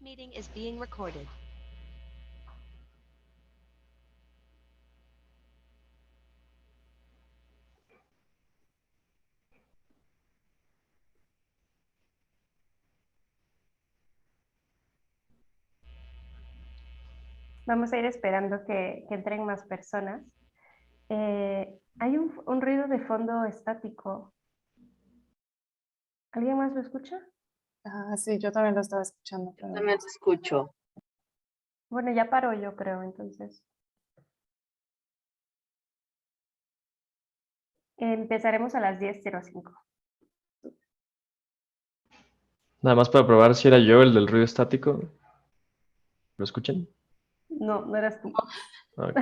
Meeting is being recorded. Vamos a ir esperando que entren más personas. Hay un ruido de fondo estático. ¿Alguien más lo escucha? Ah, sí, yo también lo estaba escuchando. Pero... También te escucho. Bueno, ya paró yo creo, entonces. Empezaremos a las 10:05. Nada más para probar si era yo el del ruido estático. ¿Lo escuchan? No, no eras tú. Ok.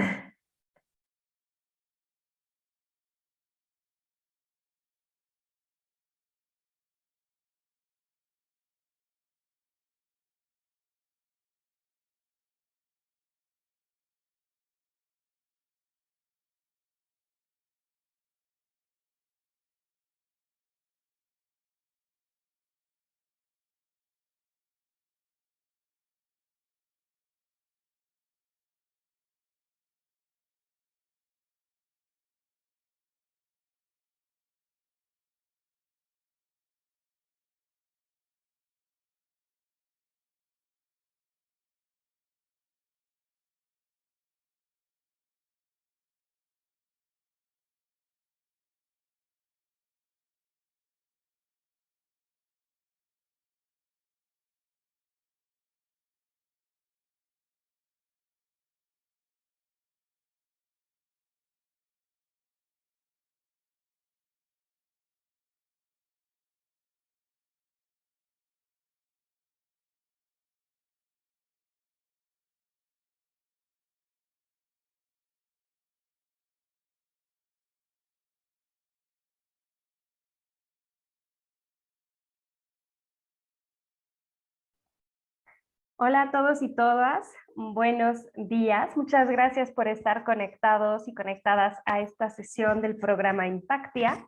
Hola a todos y todas, buenos días. Muchas gracias por estar conectados y conectadas a esta sesión del programa Impactia.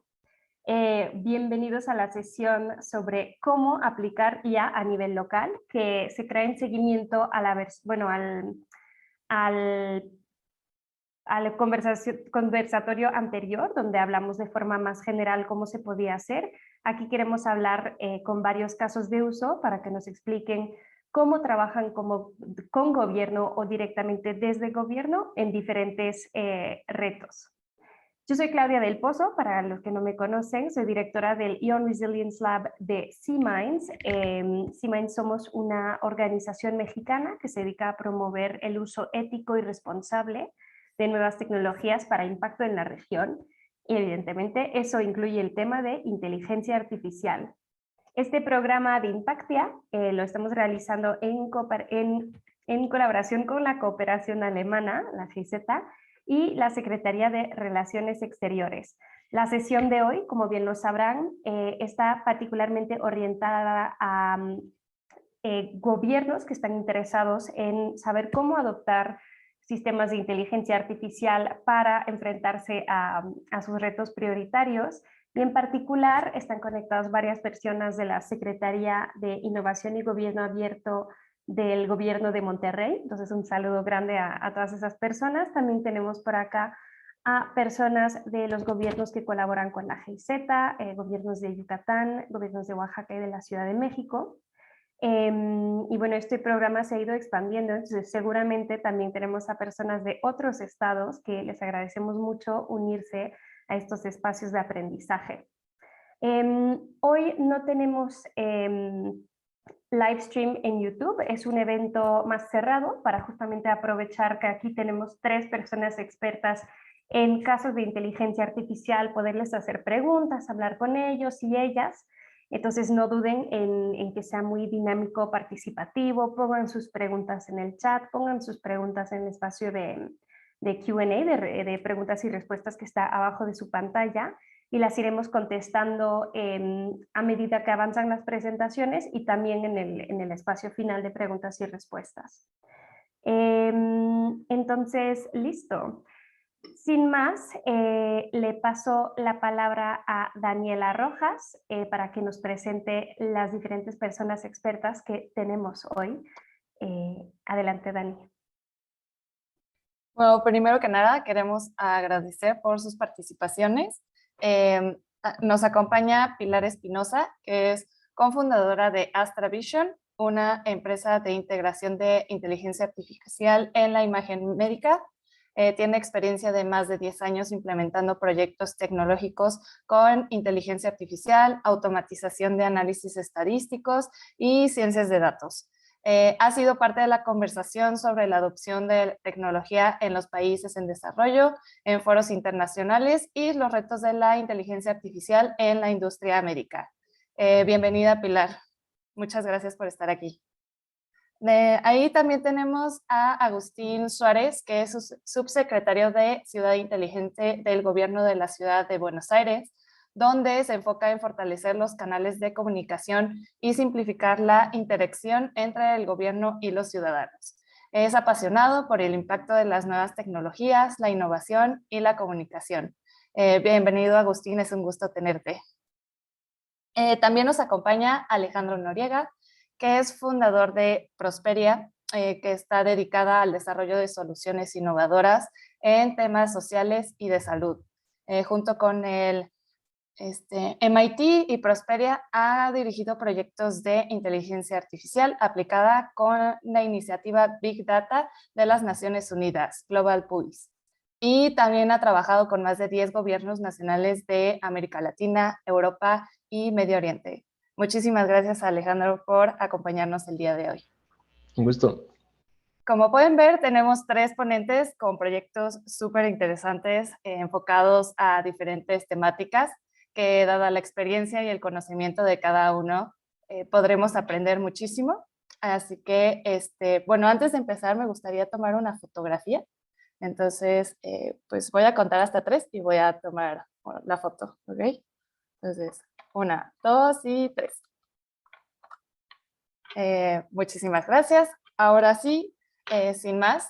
Bienvenidos a la sesión sobre cómo aplicar IA a nivel local, que se crea en seguimiento a al conversatorio anterior, donde hablamos de forma más general cómo se podía hacer. Aquí queremos hablar con varios casos de uso para que nos expliquen cómo trabajan con gobierno o directamente desde gobierno en diferentes retos. Yo soy Claudia del Pozo, para los que no me conocen, soy directora del Ion Resilience Lab de C-Minds. C-Minds somos una organización mexicana que se dedica a promover el uso ético y responsable de nuevas tecnologías para impacto en la región. Y evidentemente eso incluye el tema de inteligencia artificial. Este programa de Impactia lo estamos realizando en colaboración con la cooperación alemana, la GIZ, y la Secretaría de Relaciones Exteriores. La sesión de hoy, como bien lo sabrán, está particularmente orientada a gobiernos que están interesados en saber cómo adoptar sistemas de inteligencia artificial para enfrentarse a sus retos prioritarios. Y en particular están conectadas varias personas de la Secretaría de Innovación y Gobierno Abierto del Gobierno de Monterrey. Entonces un saludo grande a todas esas personas. También tenemos por acá a personas de los gobiernos que colaboran con la GIZ, gobiernos de Yucatán, gobiernos de Oaxaca y de la Ciudad de México. Y bueno, este programa se ha ido expandiendo, entonces seguramente también tenemos a personas de otros estados que les agradecemos mucho unirse a estos espacios de aprendizaje. Hoy no tenemos live stream en YouTube, es un evento más cerrado para justamente aprovechar que aquí tenemos 3 personas expertas en casos de inteligencia artificial, poderles hacer preguntas, hablar con ellos y ellas. Entonces no duden en que sea muy dinámico, participativo, pongan sus preguntas en el chat, pongan sus preguntas en el espacio de Q&A, de preguntas y respuestas que está abajo de su pantalla, y las iremos contestando a medida que avanzan las presentaciones y también en el espacio final de preguntas y respuestas. Entonces, listo. Sin más, le paso la palabra a Daniela Rojas para que nos presente las diferentes personas expertas que tenemos hoy. Adelante, Dani. Bueno, primero que nada, queremos agradecer por sus participaciones. Nos acompaña Pilar Espinosa, que es cofundadora de Astra Vision, una empresa de integración de inteligencia artificial en la imagen médica. Tiene experiencia de más de 10 años implementando proyectos tecnológicos con inteligencia artificial, automatización de análisis estadísticos y ciencias de datos. Ha sido parte de la conversación sobre la adopción de tecnología en los países en desarrollo, en foros internacionales y los retos de la inteligencia artificial en la industria médica. Bienvenida, Pilar. Muchas gracias por estar aquí. Ahí también tenemos a Agustín Suárez, que es subsecretario de Ciudad Inteligente del Gobierno de la Ciudad de Buenos Aires, donde se enfoca en fortalecer los canales de comunicación y simplificar la interacción entre el gobierno y los ciudadanos. Es apasionado por el impacto de las nuevas tecnologías, la innovación y la comunicación. Bienvenido, Agustín, es un gusto tenerte. También nos acompaña Alejandro Noriega, que es fundador de Prosperia, que está dedicada al desarrollo de soluciones innovadoras en temas sociales y de salud. Junto con el MIT y Prosperia ha dirigido proyectos de inteligencia artificial aplicada con la iniciativa Big Data de las Naciones Unidas, Global PUIS. Y también ha trabajado con más de 10 gobiernos nacionales de América Latina, Europa y Medio Oriente. Muchísimas gracias, Alejandro, por acompañarnos el día de hoy. Un gusto. Como pueden ver, tenemos 3 ponentes con proyectos súper interesantes enfocados a diferentes temáticas que, dada la experiencia y el conocimiento de cada uno, podremos aprender muchísimo. Así que, bueno, antes de empezar me gustaría tomar una fotografía. Entonces, pues voy a contar hasta 3 y voy a tomar la foto, ¿ok? Entonces, 1, 2 y 3. Muchísimas gracias. Ahora sí, sin más,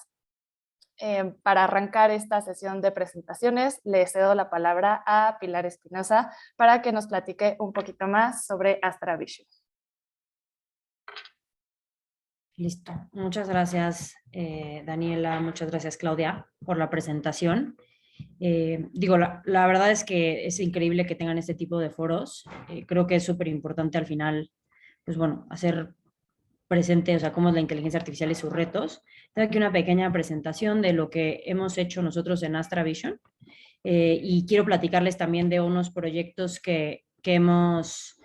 para arrancar esta sesión de presentaciones, le cedo la palabra a Pilar Espinosa para que nos platique un poquito más sobre Astra Vision. Listo. Muchas gracias, Daniela. Muchas gracias, Claudia, por la presentación. La verdad es que es increíble que tengan este tipo de foros. Creo que es súper importante al final, pues bueno, hacer presente, o sea, cómo es la inteligencia artificial y sus retos. Tengo aquí una pequeña presentación de lo que hemos hecho nosotros en Astra Vision y quiero platicarles también de unos proyectos que hemos,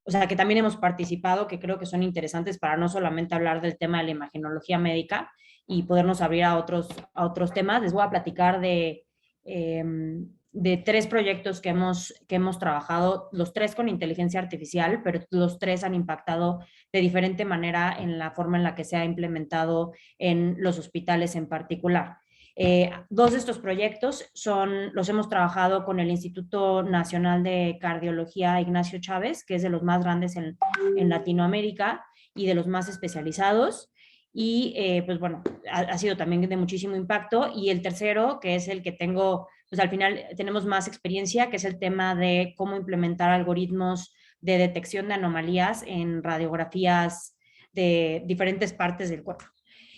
o sea, que también hemos participado, que creo que son interesantes para no solamente hablar del tema de la imagenología médica y podernos abrir a otros temas. Les voy a platicar de 3 proyectos que hemos trabajado, los 3 con inteligencia artificial, pero los 3 han impactado de diferente manera en la forma en la que se ha implementado en los hospitales en particular. 2 de estos proyectos los hemos trabajado con el Instituto Nacional de Cardiología Ignacio Chávez, que es de los más grandes en Latinoamérica y de los más especializados. Y pues bueno, ha sido también de muchísimo impacto. Y el tercero, que es el que tengo, pues al final tenemos más experiencia, que es el tema de cómo implementar algoritmos de detección de anomalías en radiografías de diferentes partes del cuerpo.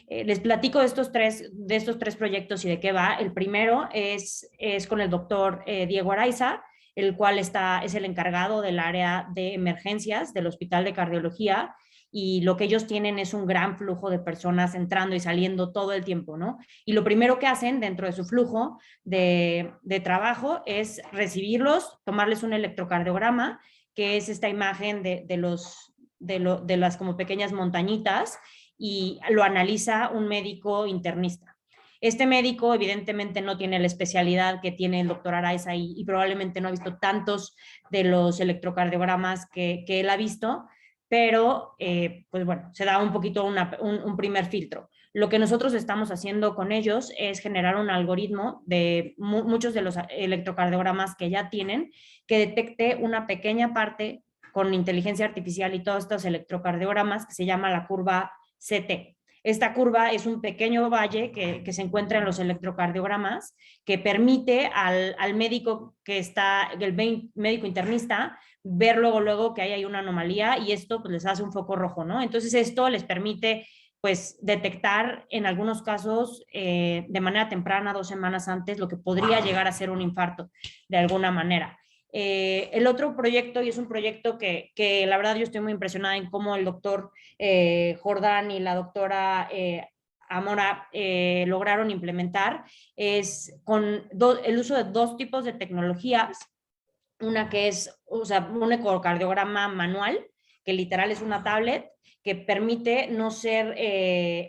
Les platico de estos tres proyectos y de qué va. El primero es con el doctor Diego Araiza, el cual es el encargado del área de emergencias del Hospital de Cardiología, y lo que ellos tienen es un gran flujo de personas entrando y saliendo todo el tiempo, ¿no? Y lo primero que hacen dentro de su flujo de trabajo es recibirlos, tomarles un electrocardiograma, que es esta imagen de las como pequeñas montañitas, y lo analiza un médico internista. Este médico evidentemente no tiene la especialidad que tiene el doctor Araiza y probablemente no ha visto tantos de los electrocardiogramas que él ha visto, pero pues bueno, se da un poquito un primer filtro. Lo que nosotros estamos haciendo con ellos es generar un algoritmo de muchos de los electrocardiogramas que ya tienen, que detecte una pequeña parte con inteligencia artificial y todos estos electrocardiogramas, que se llama la curva CT. Esta curva es un pequeño valle que se encuentra en los electrocardiogramas, que permite al médico que está, el médico internista, ver luego que hay una anomalía y esto pues, les hace un foco rojo, ¿no? Entonces esto les permite pues detectar en algunos casos de manera temprana, 2 semanas antes, lo que podría llegar a ser un infarto de alguna manera. El otro proyecto, y es un proyecto que la verdad yo estoy muy impresionada en cómo el doctor Jordán y la doctora Amora lograron implementar, es con el uso de 2 tipos de tecnologías, una que es, o sea, un ecocardiograma manual, que literal es una tablet, que permite no ser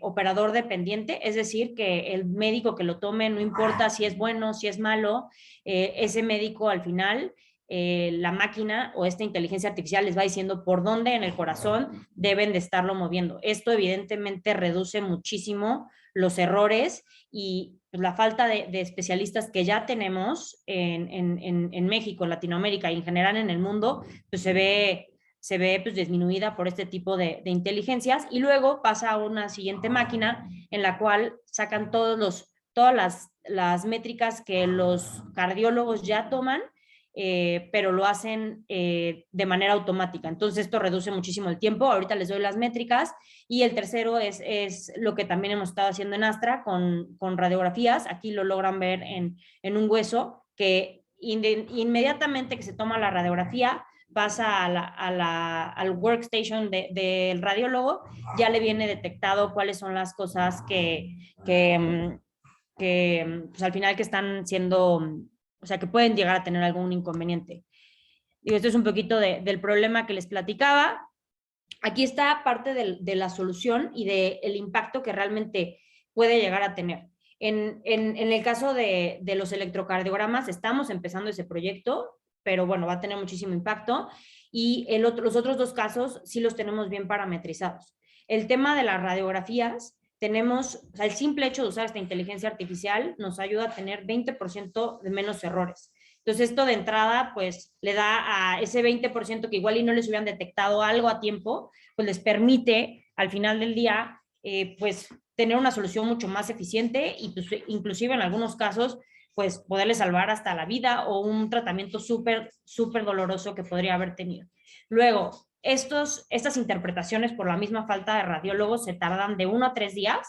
operador dependiente, es decir, que el médico que lo tome, no importa si es bueno, si es malo, ese médico al final, la máquina o esta inteligencia artificial les va diciendo por dónde en el corazón deben de estarlo moviendo. Esto evidentemente reduce muchísimo los errores y la falta de especialistas que ya tenemos en México, Latinoamérica y en general en el mundo, pues se ve pues, disminuida por este tipo de inteligencias y luego pasa a una siguiente máquina en la cual sacan todas las métricas que los cardiólogos ya toman, pero lo hacen de manera automática. Entonces esto reduce muchísimo el tiempo. Ahorita les doy las métricas. Y el tercero es lo que también hemos estado haciendo en Astra con radiografías. Aquí lo logran ver en un hueso que inmediatamente que se toma la radiografía, pasa al workstation del radiólogo, ya le viene detectado cuáles son las cosas que pues al final que están siendo, o sea, que pueden llegar a tener algún inconveniente. Digo, esto es un poquito del problema que les platicaba. Aquí está parte de la solución y del impacto que realmente puede llegar a tener. En el caso de los electrocardiogramas, estamos empezando ese proyecto, pero bueno, va a tener muchísimo impacto. Y los otros 2 casos sí los tenemos bien parametrizados. El tema de las radiografías, tenemos, o sea, el simple hecho de usar esta inteligencia artificial nos ayuda a tener 20% de menos errores. Entonces esto de entrada pues le da a ese 20% que igual y no les hubieran detectado algo a tiempo, pues les permite al final del día pues tener una solución mucho más eficiente y pues, inclusive en algunos casos pues poderle salvar hasta la vida o un tratamiento súper doloroso que podría haber tenido. Luego, estas interpretaciones por la misma falta de radiólogos se tardan de 1 a 3 días,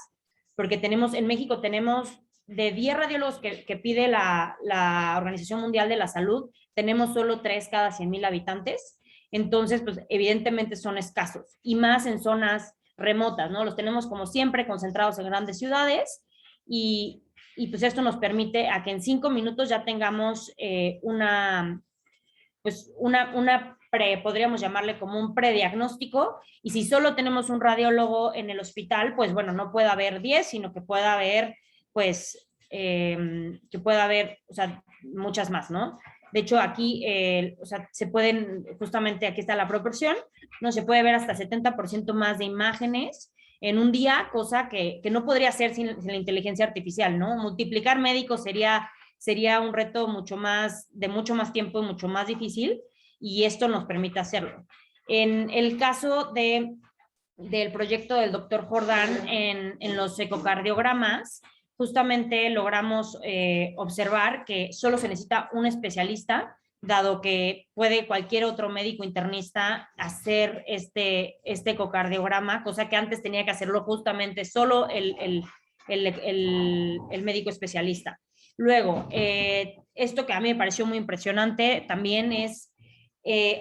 porque en México tenemos de 10 radiólogos que pide la Organización Mundial de la Salud, tenemos solo 3 cada 100,000 habitantes. Entonces, pues evidentemente son escasos y más en zonas remotas, ¿no? Los tenemos como siempre concentrados en grandes ciudades y pues esto nos permite a que en 5 minutos ya tengamos podríamos llamarle como un prediagnóstico, y si solo tenemos un radiólogo en el hospital, pues bueno, no puede haber 10, sino que pueda haber, pues, o sea, muchas más, ¿no? De hecho, aquí, o sea, se pueden, justamente aquí está la proporción, ¿no? Se puede ver hasta 70% más de imágenes en un día, cosa que no podría ser sin la inteligencia artificial, ¿no? Multiplicar médicos sería un reto de mucho más tiempo y mucho más difícil, y esto nos permite hacerlo. En el caso del proyecto del doctor Jordán en los ecocardiogramas, justamente logramos observar que solo se necesita un especialista, dado que puede cualquier otro médico internista hacer este ecocardiograma, cosa que antes tenía que hacerlo justamente solo el médico especialista. Luego, esto que a mí me pareció muy impresionante también es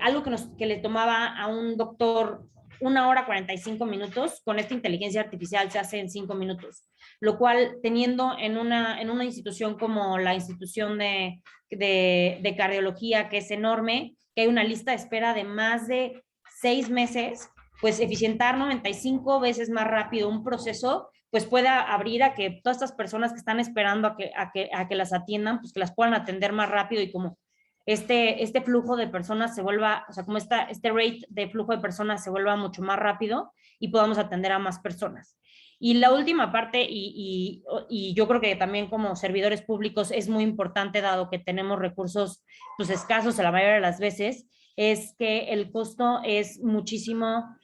algo que le tomaba a un doctor 1 hora 45 minutos, con esta inteligencia artificial se hace en 5 minutos, lo cual teniendo en una institución como la institución de cardiología, que es enorme, que hay una lista de espera de más de 6 meses, pues eficientar 95 veces más rápido un proceso, pues pueda abrir a que todas estas personas que están esperando a que las atiendan, pues que las puedan atender más rápido y como este flujo de personas se vuelva, o sea, como este rate de flujo de personas se vuelva mucho más rápido y podamos atender a más personas. Y la última parte, y yo creo que también como servidores públicos es muy importante, dado que tenemos recursos pues escasos a la mayoría de las veces, es que el costo es muchísimo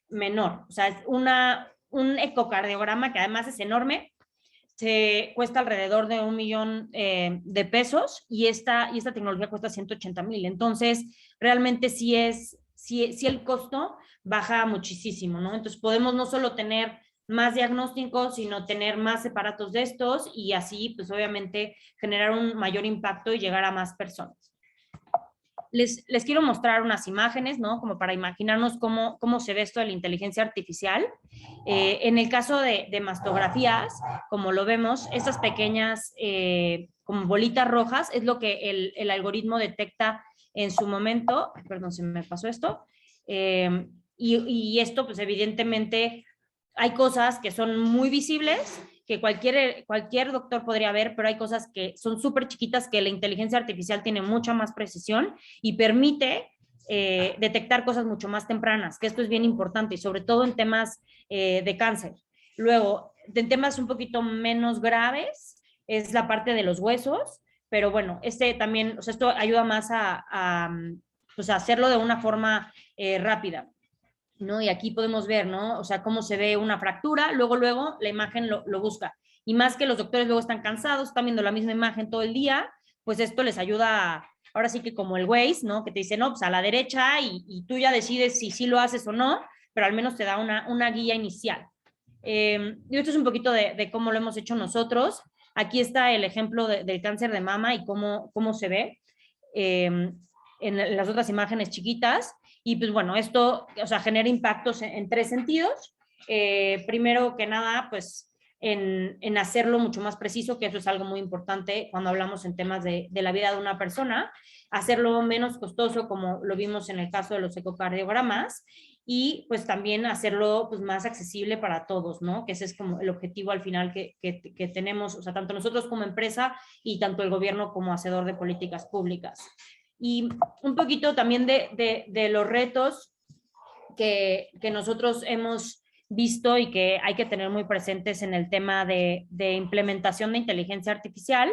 menor. O sea, un ecocardiograma que además es enorme, cuesta alrededor de 1 millón de pesos y esta tecnología cuesta 180,000. Entonces, realmente sí el costo baja muchísimo, ¿no? Entonces, podemos no solo tener más diagnósticos, sino tener más aparatos de estos y así, pues obviamente, generar un mayor impacto y llegar a más personas. Les quiero mostrar unas imágenes, ¿no? Como para imaginarnos cómo se ve esto de la inteligencia artificial. En el caso de mastografías, como lo vemos, estas pequeñas como bolitas rojas es lo que el algoritmo detecta en su momento. Perdón, se me pasó esto. Y esto, pues evidentemente, hay cosas que son muy visibles, que cualquier doctor podría ver, pero hay cosas que son súper chiquitas que la inteligencia artificial tiene mucha más precisión y permite detectar cosas mucho más tempranas, que esto es bien importante y sobre todo en temas de cáncer. Luego, en temas un poquito menos graves, es la parte de los huesos, pero bueno, también, o sea, esto ayuda más pues a hacerlo de una forma rápida, ¿no? Y aquí podemos ver, ¿no? O sea, cómo se ve una fractura, luego la imagen lo busca. Y más que los doctores luego están cansados, están viendo la misma imagen todo el día, pues esto les ayuda, ahora sí que como el Waze, ¿no? Que te dice, no, pues a la derecha y tú ya decides si sí lo haces o no, pero al menos te da una guía inicial. Y esto es un poquito de cómo lo hemos hecho nosotros. Aquí está el ejemplo del cáncer de mama y cómo se ve en las otras imágenes chiquitas. Y pues bueno, esto, o sea, genera impactos en 3 sentidos. Primero que nada, pues en hacerlo mucho más preciso, que eso es algo muy importante cuando hablamos en temas de la vida de una persona, hacerlo menos costoso, como lo vimos en el caso de los ecocardiogramas, y pues también hacerlo pues más accesible para todos, ¿no? Que ese es como el objetivo al final que tenemos, o sea, tanto nosotros como empresa y tanto el gobierno como hacedor de políticas públicas. Y un poquito también de los retos que nosotros hemos visto y que hay que tener muy presentes en el tema de implementación de inteligencia artificial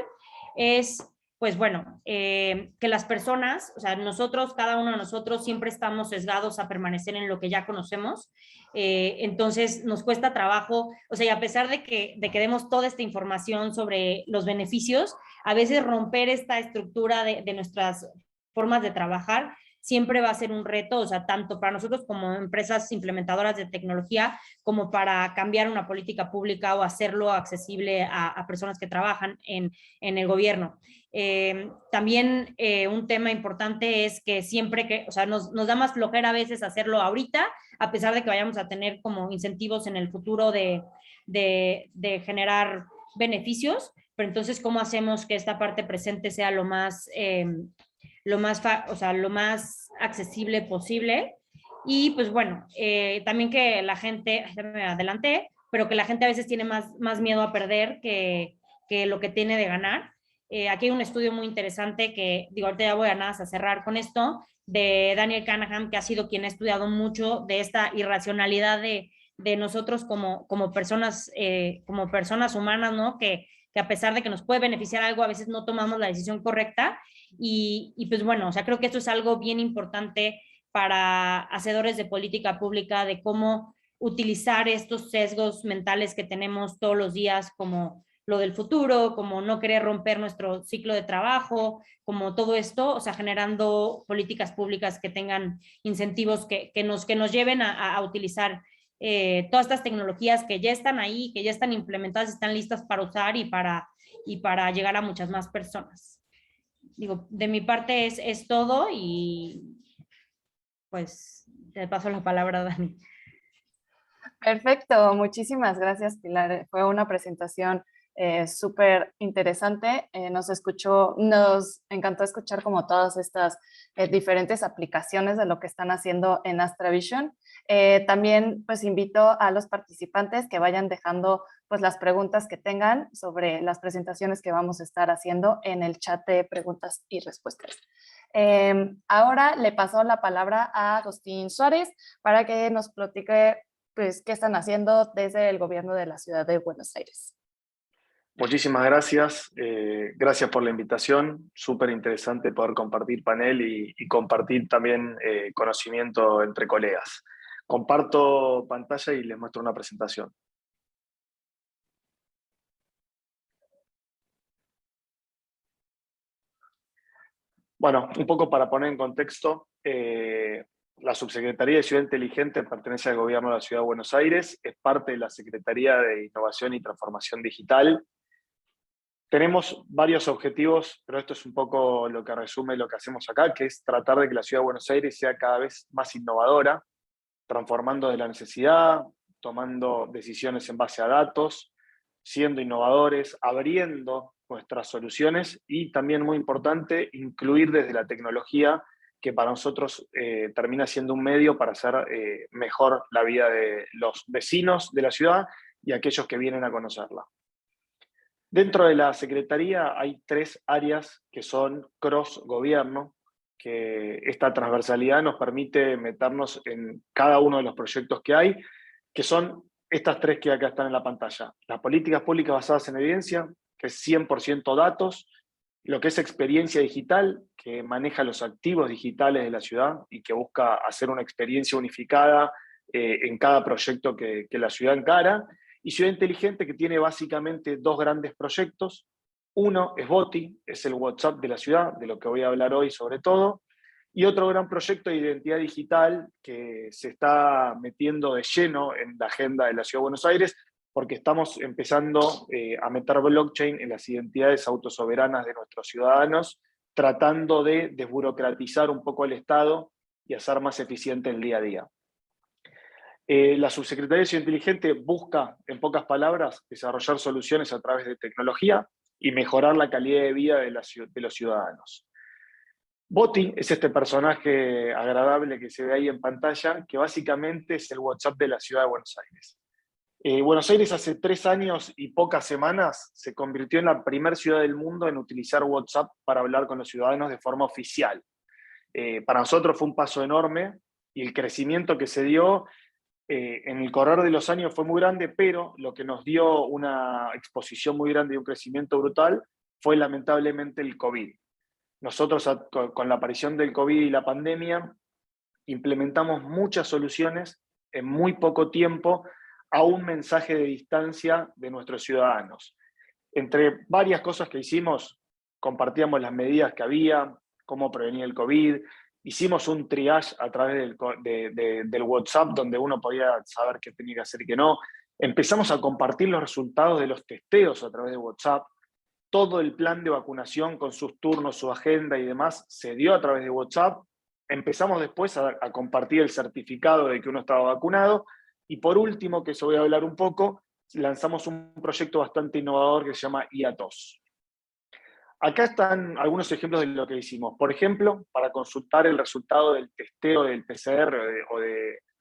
es, pues bueno, que las personas, o sea, nosotros, cada uno de nosotros siempre estamos sesgados a permanecer en lo que ya conocemos, entonces nos cuesta trabajo, o sea, y a pesar de que demos toda esta información sobre los beneficios, a veces romper esta estructura de nuestras formas de trabajar siempre va a ser un reto, o sea, tanto para nosotros como empresas implementadoras de tecnología, como para cambiar una política pública o hacerlo accesible a personas que trabajan en el gobierno. También un tema importante es que siempre o sea, nos da más flojera a veces hacerlo ahorita, a pesar de que vayamos a tener como incentivos en el futuro de generar beneficios, pero entonces, ¿cómo hacemos que esta parte presente sea lo más accesible posible? Y pues bueno, también que la gente, ya me adelanté, pero que la gente a veces tiene más miedo a perder que lo que tiene de ganar. Aquí hay un estudio muy interesante que, digo, ahorita ya voy a nada a cerrar con esto, de Daniel Kahneman, que ha sido quien ha estudiado mucho de esta irracionalidad de nosotros como personas humanas, ¿no? Que a pesar de que nos puede beneficiar algo, a veces no tomamos la decisión correcta. Y pues bueno, o sea, creo que esto es algo bien importante para hacedores de política pública, de cómo utilizar estos sesgos mentales que tenemos todos los días, como lo del futuro, como no querer romper nuestro ciclo de trabajo, como todo esto, o sea, generando políticas públicas que tengan incentivos que nos lleven a utilizar todas estas tecnologías que ya están ahí, que ya están implementadas, están listas para usar y para llegar a muchas más personas. Digo, de mi parte es todo y pues te paso la palabra, Dani. Perfecto, muchísimas gracias, Pilar. Fue una presentación súper interesante. Nos encantó escuchar como todas estas diferentes aplicaciones de lo que están haciendo en AstraVision. También pues invito a los participantes que vayan dejando pues las preguntas que tengan sobre las presentaciones que vamos a estar haciendo en el chat de preguntas y respuestas. Ahora le paso la palabra a Agustín Suárez para que nos platique pues, qué están haciendo desde el gobierno de la ciudad de Buenos Aires. Muchísimas gracias. Gracias por la invitación. Súper interesante poder compartir panel y compartir también conocimiento entre colegas. Comparto pantalla y les muestro una presentación. Bueno, un poco para poner en contexto, la Subsecretaría de Ciudad Inteligente pertenece al Gobierno de la Ciudad de Buenos Aires, es parte de la Secretaría de Innovación y Transformación Digital. Tenemos varios objetivos, pero esto es un poco lo que resume lo que hacemos acá, que es tratar de que la Ciudad de Buenos Aires sea cada vez más innovadora, transformando de la necesidad, tomando decisiones en base a datos, siendo innovadores, abriendo nuestras soluciones y también, muy importante, incluir desde la tecnología, que para nosotros termina siendo un medio para hacer mejor la vida de los vecinos de la ciudad y aquellos que vienen a conocerla. Dentro de la Secretaría hay 3 áreas que son cross-gobierno, que esta transversalidad nos permite meternos en cada uno de los proyectos que hay, que son estas 3 que acá están en la pantalla. Las políticas públicas basadas en evidencia, que es 100% datos, lo que es experiencia digital, que maneja los activos digitales de la ciudad y que busca hacer una experiencia unificada en cada proyecto que la ciudad encara, y Ciudad Inteligente, que tiene básicamente 2 grandes proyectos. Uno es Boti, es el WhatsApp de la ciudad, de lo que voy a hablar hoy sobre todo, y otro gran proyecto de identidad digital que se está metiendo de lleno en la agenda de la Ciudad de Buenos Aires, porque estamos empezando a meter blockchain en las identidades autosoberanas de nuestros ciudadanos, tratando de desburocratizar un poco el Estado y hacer más eficiente el día a día. La Subsecretaría de Ciudad Inteligente busca, en pocas palabras, desarrollar soluciones a través de tecnología y mejorar la calidad de vida de los ciudadanos. Boti es este personaje agradable que se ve ahí en pantalla, que básicamente es el WhatsApp de la ciudad de Buenos Aires. Buenos Aires hace 3 años y pocas semanas se convirtió en la primera ciudad del mundo en utilizar WhatsApp para hablar con los ciudadanos de forma oficial. Para nosotros fue un paso enorme y el crecimiento que se dio en el correr de los años fue muy grande, pero lo que nos dio una exposición muy grande y un crecimiento brutal fue lamentablemente el COVID. Nosotros con la aparición del COVID y la pandemia implementamos muchas soluciones en muy poco tiempo a un mensaje de distancia de nuestros ciudadanos. Entre varias cosas que hicimos, compartíamos las medidas que había, cómo prevenir el COVID, hicimos un triage a través del WhatsApp donde uno podía saber qué tenía que hacer y qué no. Empezamos a compartir los resultados de los testeos a través de WhatsApp. Todo el plan de vacunación con sus turnos, su agenda y demás se dio a través de WhatsApp. Empezamos después a compartir el certificado de que uno estaba vacunado. Y por último, que eso voy a hablar un poco, lanzamos un proyecto bastante innovador que se llama IATOS. Acá están algunos ejemplos de lo que hicimos. Por ejemplo, para consultar el resultado del testeo del PCR o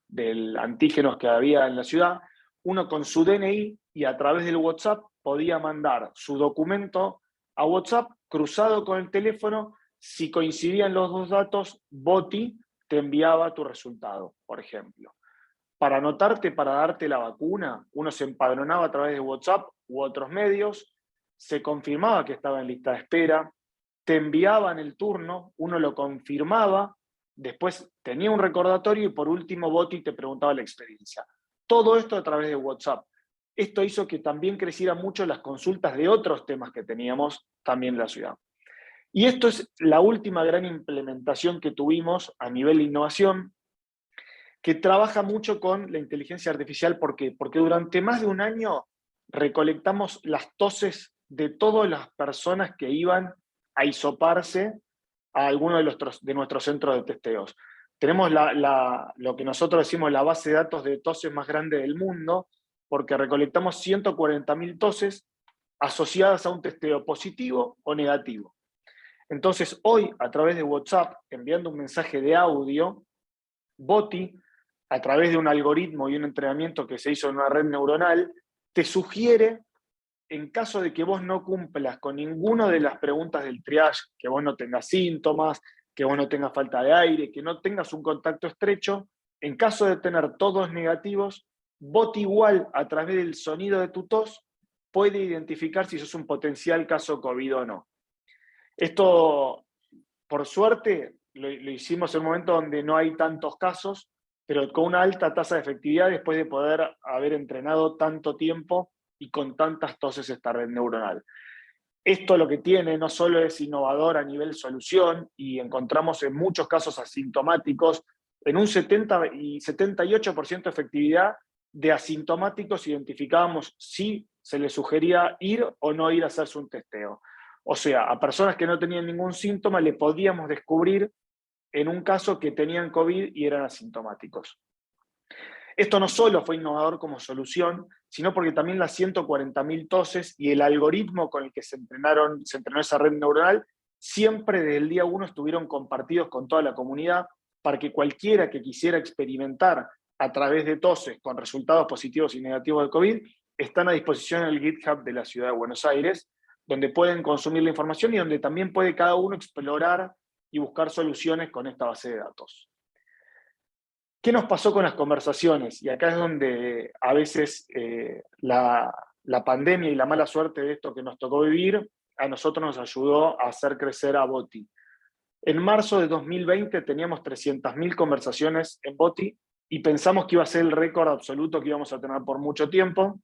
del antígenos que había en la ciudad, uno con su DNI y a través del WhatsApp podía mandar su documento a WhatsApp cruzado con el teléfono. Si coincidían los 2 datos, Boti te enviaba tu resultado, por ejemplo. Para anotarte, para darte la vacuna, uno se empadronaba a través de WhatsApp u otros medios, se confirmaba que estaba en lista de espera, te enviaban el turno, uno lo confirmaba, después tenía un recordatorio y por último Boti te preguntaba la experiencia. Todo esto a través de WhatsApp. Esto hizo que también crecieran mucho las consultas de otros temas que teníamos también en la ciudad. Y esto es la última gran implementación que tuvimos a nivel de innovación, que trabaja mucho con la inteligencia artificial. ¿Por qué? Porque durante más de un año recolectamos las toses de todas las personas que iban a hisoparse a alguno de nuestros centros de testeos. Tenemos lo que nosotros decimos la base de datos de toses más grande del mundo, porque recolectamos 140.000 toses asociadas a un testeo positivo o negativo. Entonces, hoy, a través de WhatsApp, enviando un mensaje de audio, Boti, a través de un algoritmo y un entrenamiento que se hizo en una red neuronal, te sugiere, en caso de que vos no cumplas con ninguna de las preguntas del triage, que vos no tengas síntomas, que vos no tengas falta de aire, que no tengas un contacto estrecho, en caso de tener todos negativos, Boti igual, a través del sonido de tu tos, puede identificar si sos un potencial caso COVID o no. Esto, por suerte, lo hicimos en un momento donde no hay tantos casos, pero con una alta tasa de efectividad después de poder haber entrenado tanto tiempo y con tantas toses esta red neuronal. Esto lo que tiene no solo es innovador a nivel solución, y encontramos en muchos casos asintomáticos, en un 70 y 78% de efectividad de asintomáticos identificábamos si se les sugería ir o no ir a hacerse un testeo. O sea, a personas que no tenían ningún síntoma le podíamos descubrir en un caso que tenían COVID y eran asintomáticos. Esto no solo fue innovador como solución, sino porque también las 140.000 toses y el algoritmo con el que se entrenó esa red neuronal, siempre desde el día 1 estuvieron compartidos con toda la comunidad para que cualquiera que quisiera experimentar a través de toses con resultados positivos y negativos de COVID, están a disposición en el GitHub de la Ciudad de Buenos Aires, donde pueden consumir la información y donde también puede cada uno explorar y buscar soluciones con esta base de datos. ¿Qué nos pasó con las conversaciones? Y acá es donde a veces la pandemia y la mala suerte de esto que nos tocó vivir, a nosotros nos ayudó a hacer crecer a Boti. En marzo de 2020 teníamos 300.000 conversaciones en Boti y pensamos que iba a ser el récord absoluto que íbamos a tener por mucho tiempo.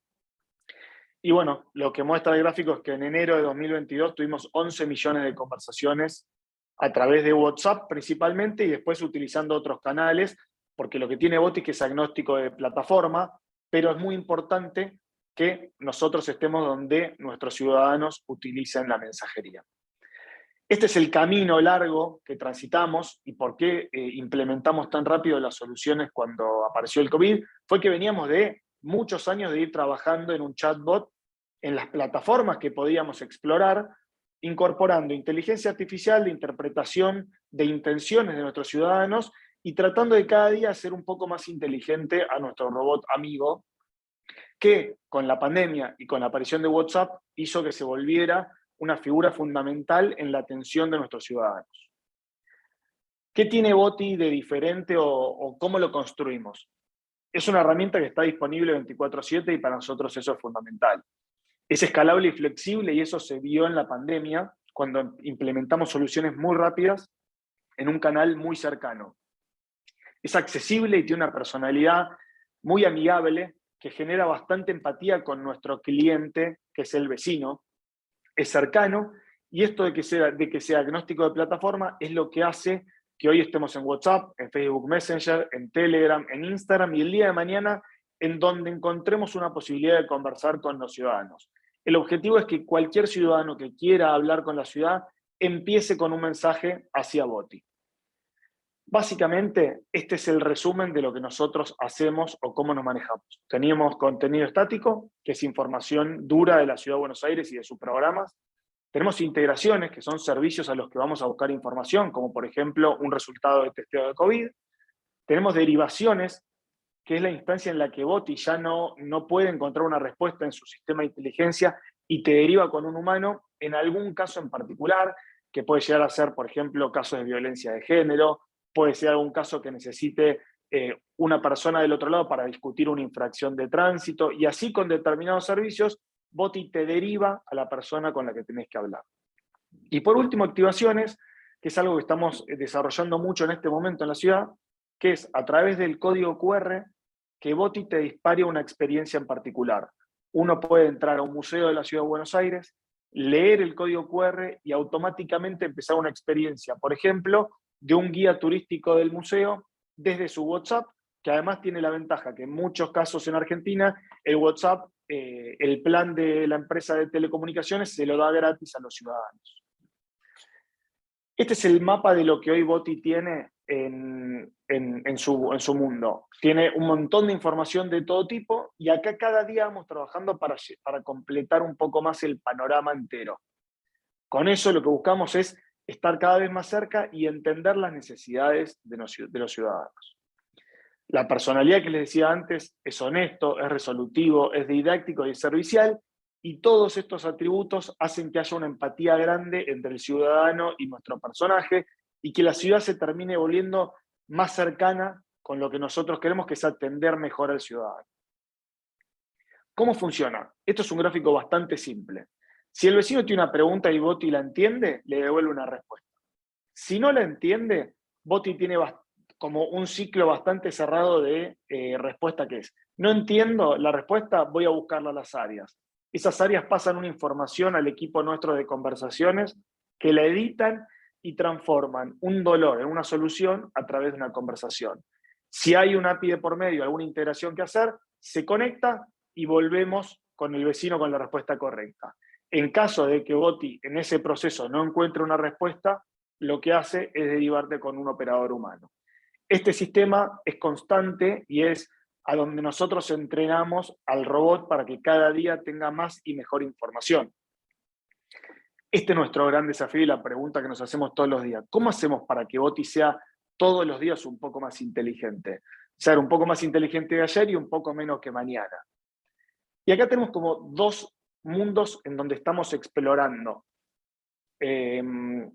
Y bueno, lo que muestra el gráfico es que en enero de 2022 tuvimos 11 millones de conversaciones a través de WhatsApp principalmente, y después utilizando otros canales, porque lo que tiene Boti es que es agnóstico de plataforma, pero es muy importante que nosotros estemos donde nuestros ciudadanos utilicen la mensajería. Este es el camino largo que transitamos, y por qué implementamos tan rápido las soluciones cuando apareció el COVID, fue que veníamos de muchos años de ir trabajando en un chatbot en las plataformas que podíamos explorar, incorporando inteligencia artificial de interpretación de intenciones de nuestros ciudadanos y tratando de cada día ser un poco más inteligente a nuestro robot amigo, que con la pandemia y con la aparición de WhatsApp hizo que se volviera una figura fundamental en la atención de nuestros ciudadanos. ¿Qué tiene Boti de diferente o cómo lo construimos? Es una herramienta que está disponible 24/7 y para nosotros eso es fundamental. Es escalable y flexible, y eso se vio en la pandemia cuando implementamos soluciones muy rápidas en un canal muy cercano. Es accesible y tiene una personalidad muy amigable que genera bastante empatía con nuestro cliente, que es el vecino. Es cercano, y esto de que sea agnóstico de plataforma es lo que hace que hoy estemos en WhatsApp, en Facebook Messenger, en Telegram, en Instagram, y el día de mañana en donde encontremos una posibilidad de conversar con los ciudadanos. El objetivo es que cualquier ciudadano que quiera hablar con la ciudad empiece con un mensaje hacia Boti. Básicamente, este es el resumen de lo que nosotros hacemos o cómo nos manejamos. Teníamos contenido estático, que es información dura de la Ciudad de Buenos Aires y de sus programas. Tenemos integraciones, que son servicios a los que vamos a buscar información, como por ejemplo un resultado de testeo de COVID. Tenemos derivaciones, que es la instancia en la que Boti ya no puede encontrar una respuesta en su sistema de inteligencia y te deriva con un humano en algún caso en particular, que puede llegar a ser, por ejemplo, casos de violencia de género, puede ser algún caso que necesite una persona del otro lado para discutir una infracción de tránsito, y así con determinados servicios, Boti te deriva a la persona con la que tenés que hablar. Y por último, activaciones, que es algo que estamos desarrollando mucho en este momento en la ciudad, que es a través del código QR que Boti te dispare una experiencia en particular. Uno puede entrar a un museo de la Ciudad de Buenos Aires, leer el código QR y automáticamente empezar una experiencia, por ejemplo, de un guía turístico del museo desde su WhatsApp, que además tiene la ventaja que en muchos casos en Argentina el WhatsApp, el plan de la empresa de telecomunicaciones se lo da gratis a los ciudadanos. Este es el mapa de lo que hoy Boti tiene en su mundo. Tiene un montón de información de todo tipo, y acá cada día vamos trabajando para completar un poco más el panorama entero. Con eso lo que buscamos es estar cada vez más cerca y entender las necesidades de los ciudadanos. La personalidad que les decía antes es honesto, es resolutivo, es didáctico y es servicial, y todos estos atributos hacen que haya una empatía grande entre el ciudadano y nuestro personaje, y que la ciudad se termine volviendo más cercana con lo que nosotros queremos, que es atender mejor al ciudadano. ¿Cómo funciona? Esto es un gráfico bastante simple. Si el vecino tiene una pregunta y Boti la entiende, le devuelve una respuesta. Si no la entiende, Boti tiene como un ciclo bastante cerrado de respuesta que es. No entiendo la respuesta, voy a buscarla a las áreas. Esas áreas pasan una información al equipo nuestro de conversaciones que la editan y transforman un dolor en una solución a través de una conversación. Si hay una API de por medio, alguna integración que hacer, se conecta y volvemos con el vecino con la respuesta correcta. En caso de que Boti en ese proceso no encuentre una respuesta, lo que hace es derivarte con un operador humano. Este sistema es constante y es a donde nosotros entrenamos al robot para que cada día tenga más y mejor información. Este es nuestro gran desafío y la pregunta que nos hacemos todos los días. ¿Cómo hacemos para que Boti sea todos los días un poco más inteligente? Ser un poco más inteligente de ayer y un poco menos que mañana. Y acá tenemos como dos mundos en donde estamos explorando. El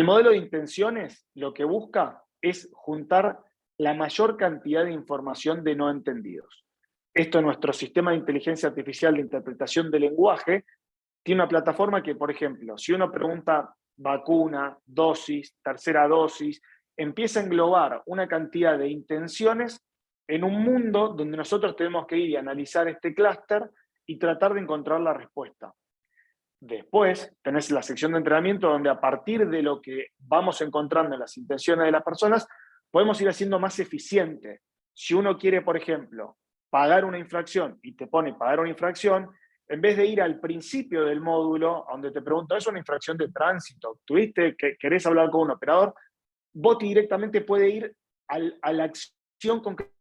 modelo de intenciones lo que busca es juntar la mayor cantidad de información de no entendidos. Esto, nuestro sistema de inteligencia artificial de interpretación de lenguaje tiene una plataforma que, por ejemplo, si uno pregunta vacuna, dosis, tercera dosis, empieza a englobar una cantidad de intenciones en un mundo donde nosotros tenemos que ir y analizar este clúster y tratar de encontrar la respuesta. Después tenés la sección de entrenamiento donde a partir de lo que vamos encontrando en las intenciones de las personas, podemos ir haciendo más eficiente. Si uno quiere, por ejemplo, pagar una infracción y te pone pagar una infracción, en vez de ir al principio del módulo, donde te pregunto, ¿es una infracción de tránsito? ¿Querés hablar con un operador? Boti directamente puede ir a la acción concreta.